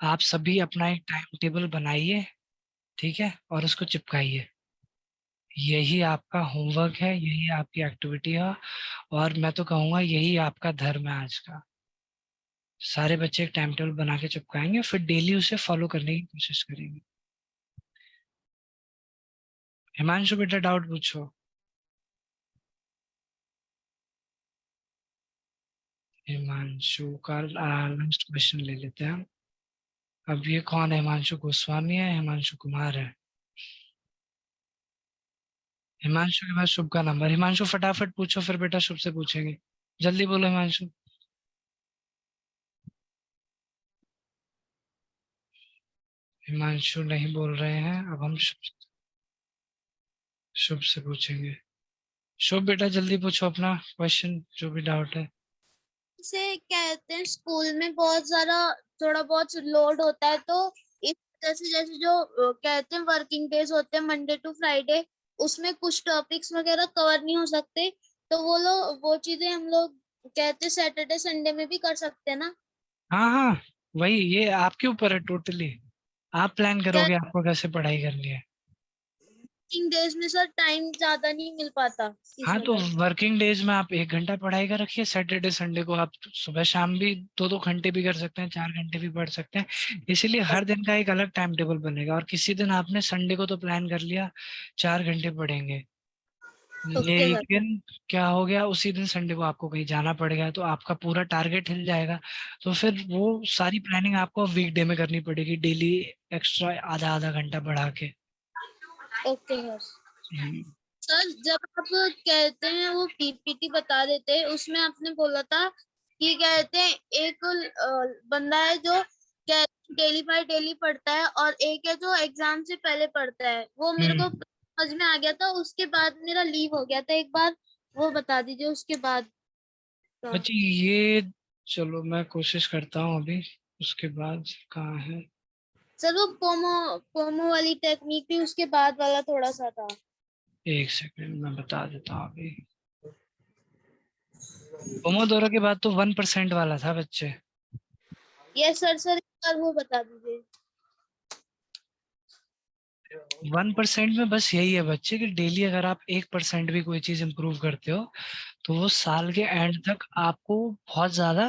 आप सभी अपना एक टाइम टेबल बनाइए, ठीक है, और उसको चिपकाइए। यही आपका होमवर्क है, यही आपकी एक्टिविटी है, और मैं तो कहूँगा यही आपका धर्म है आज का। सारे बच्चे एक टाइम टेबल बना के चिपकाएंगे, फिर डेली उसे फॉलो करने की कोशिश करेंगे। हिमांशु बेटा डाउट पूछो। हिमांशु का लास्ट क्वेश्चन ले लेते हैं। अब ये कौन है? हिमांशु गोस्वामी है, हिमांशु कुमार है? हिमांशु के पास शुभ का नंबर। हिमांशु फटाफट पूछो, फिर बेटा शुभ से पूछेंगे। जल्दी बोलो हिमांशु। हिमांशु नहीं बोल रहे हैं। अब हम शुभ से पूछेंगे। शुभ बेटा जल्दी पूछो अपना क्वेश्चन, जो भी डाउट है। से कहते हैं स्कूल में बहुत सारा थोड़ा बहुत लोड होता है, तो इस वजह से जैसे जो कहते हैं वर्किंग डेज होते हैं मंडे टू फ्राइडे, उसमें कुछ टॉपिक्स वगैरह कवर नहीं हो सकते, तो वो चीजें हम लोग कहते हैं सैटरडे संडे में भी कर सकते हैं ना? हाँ हाँ, वही, ये आपके ऊपर है टोटली। आप प्लान करोगे आपको कैसे पढ़ाई करनी है। वर्किंग डेज में सर टाइम ज्यादा नहीं मिल पाता इस हाँ, तो वजह से। वर्किंग डेज में आप 1 घंटा पढ़ाई का रखिए। सैटरडे संडे को आप सुबह शाम भी 2-2 घंटे भी कर सकते हैं, 4 घंटे भी पढ़ सकते हैं। इसीलिए हर दिन का एक अलग टाइम टेबल बनेगा। और किसी दिन आपने संडे को तो प्लान कर लिया 4 घंटे पढ़ेंगे, ओके सर। लेकिन क्या हो गया, उसी दिन संडे को आपको कहीं जाना पड़ गया, तो आपका पूरा टारगेट हिल जाएगा। तो फिर वो सारी प्लानिंग आपको वीकडे में करनी पड़ेगी, डेली एक्स्ट्रा आधा आधा घंटा बढ़ा के। Okay sir. हम्म। सर जब आप कहते हैं वो पीपीटी बता देते हैं, उसमें आपने बोला था कि कहते हैं एक बंदा है जो डेली बाय डेली पढ़ता है, और एक है जो एग्जाम से पहले पढ़ता है। वो मेरे को समझ में आ गया था, उसके बाद मेरा लीव हो गया था एक बार। वो बता दीजिए उसके बाद का। बच्चे ये, चलो मैं कोशिश करता हूँ अभी। उसके बाद कहाँ है? सर वो पोमो पोमो वाली टेक्निक भी उसके बाद वाला थोड़ा सा था। एक सेकंड मैं बता देता हूँ अभी। पोमोडोरो के बाद तो 1% वाला था बच्चे। Yes sir. सर एक बार वो बता दीजिए। 1% में बस यही है बच्चे कि डेली अगर आप 1% भी कोई चीज इंप्रूव करते हो तो वो साल के एंड तक आपको बहुत ज्यादा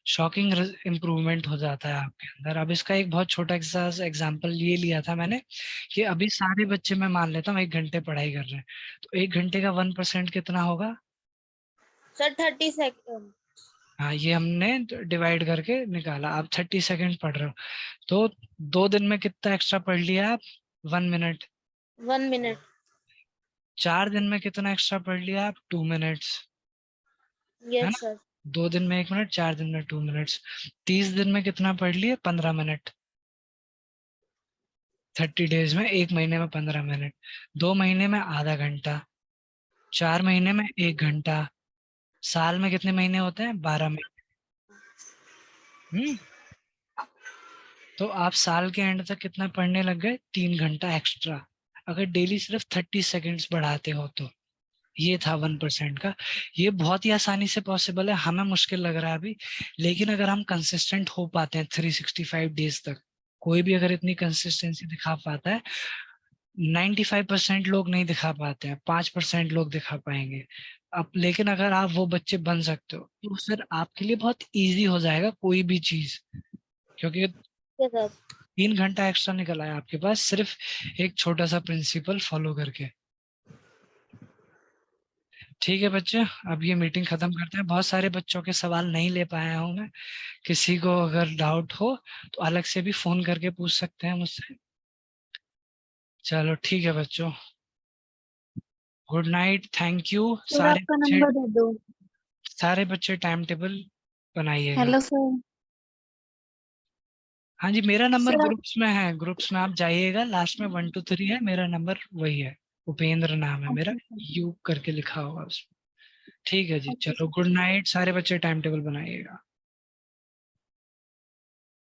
शॉकिंग इम्प्रूवमेंट हो जाता है आपके अंदर। अब इसका एक बहुत छोटा एग्जांपल ये लिया था मैंने कि अभी सारे बच्चे, मैं मान लेता हूँ 1 घंटे पढ़ाई कर रहे हैं, तो 1 घंटे का 1% कितना होगा? Sir 30 second. हाँ, ये हमने डिवाइड करके निकाला। आप 30 सेकंड पढ़ रहे हो तो 2 दिन में कितना एक्स्ट्रा पढ़ लिया आप? 1 मिनट। 1 मिनट। 4 दिन में कितना एक्स्ट्रा पढ़ लिया आप? 2 मिनट्स, है यस ना? सर। 2 दिन में 1 मिनट, 4 दिन में 2 मिनट्स। 30 दिन में कितना पढ़ लिए? 15 मिनट। 30 डेज में, 1 महीने में 15 मिनट। 2 महीने में आधा घंटा। 4 महीने में 1 घंटा। साल में कितने महीने होते हैं? 12 महीने। तो आप साल के एंड तक कितना पढ़ने लग गए? 3 घंटा एक्स्ट्रा, अगर डेली सिर्फ 30 सेकेंड्स बढ़ाते हो तो। ये था 1% का। ये बहुत ही आसानी से पॉसिबल है, हमें मुश्किल लग रहा है अभी, लेकिन अगर हम कंसिस्टेंट हो पाते हैं 365 डेज तक, कोई भी अगर इतनी कंसिस्टेंसी दिखा पाता है, 95% लोग नहीं दिखा पाते हैं, 5% लोग दिखा पाएंगे। अब लेकिन अगर आप वो बच्चे बन सकते हो तो फिर आपके लिए बहुत इजी हो जाएगा कोई भी चीज, क्योंकि यस सर। 3 घंटा एक्स्ट्रा निकल आया आपके पास सिर्फ एक छोटा सा प्रिंसिपल फॉलो करके। ठीक है बच्चे, अब ये मीटिंग खत्म करते हैं। बहुत सारे बच्चों के सवाल नहीं ले पाया हूँ मैं, किसी को अगर डाउट हो तो अलग से भी फोन करके पूछ सकते हैं मुझसे। चलो ठीक है बच्चों, good night, thank you. Sir आपका नंबर दे दो। सारे बच्चे टाइम टेबल बनाइएगा। Hello sir. हाँ जी, मेरा नंबर सर ग्रुप्स में है, ग्रुप्स में आप जाइएगा, लास्ट में 1 2 3 है, मेरा नंबर वही है, उपेंद्र नाम है मेरा, यू करके लिखा होगा उसमें। ठीक है जी, ओके चलो सर। गुड नाइट, सारे बच्चे टाइम टेबल बनाइएगा।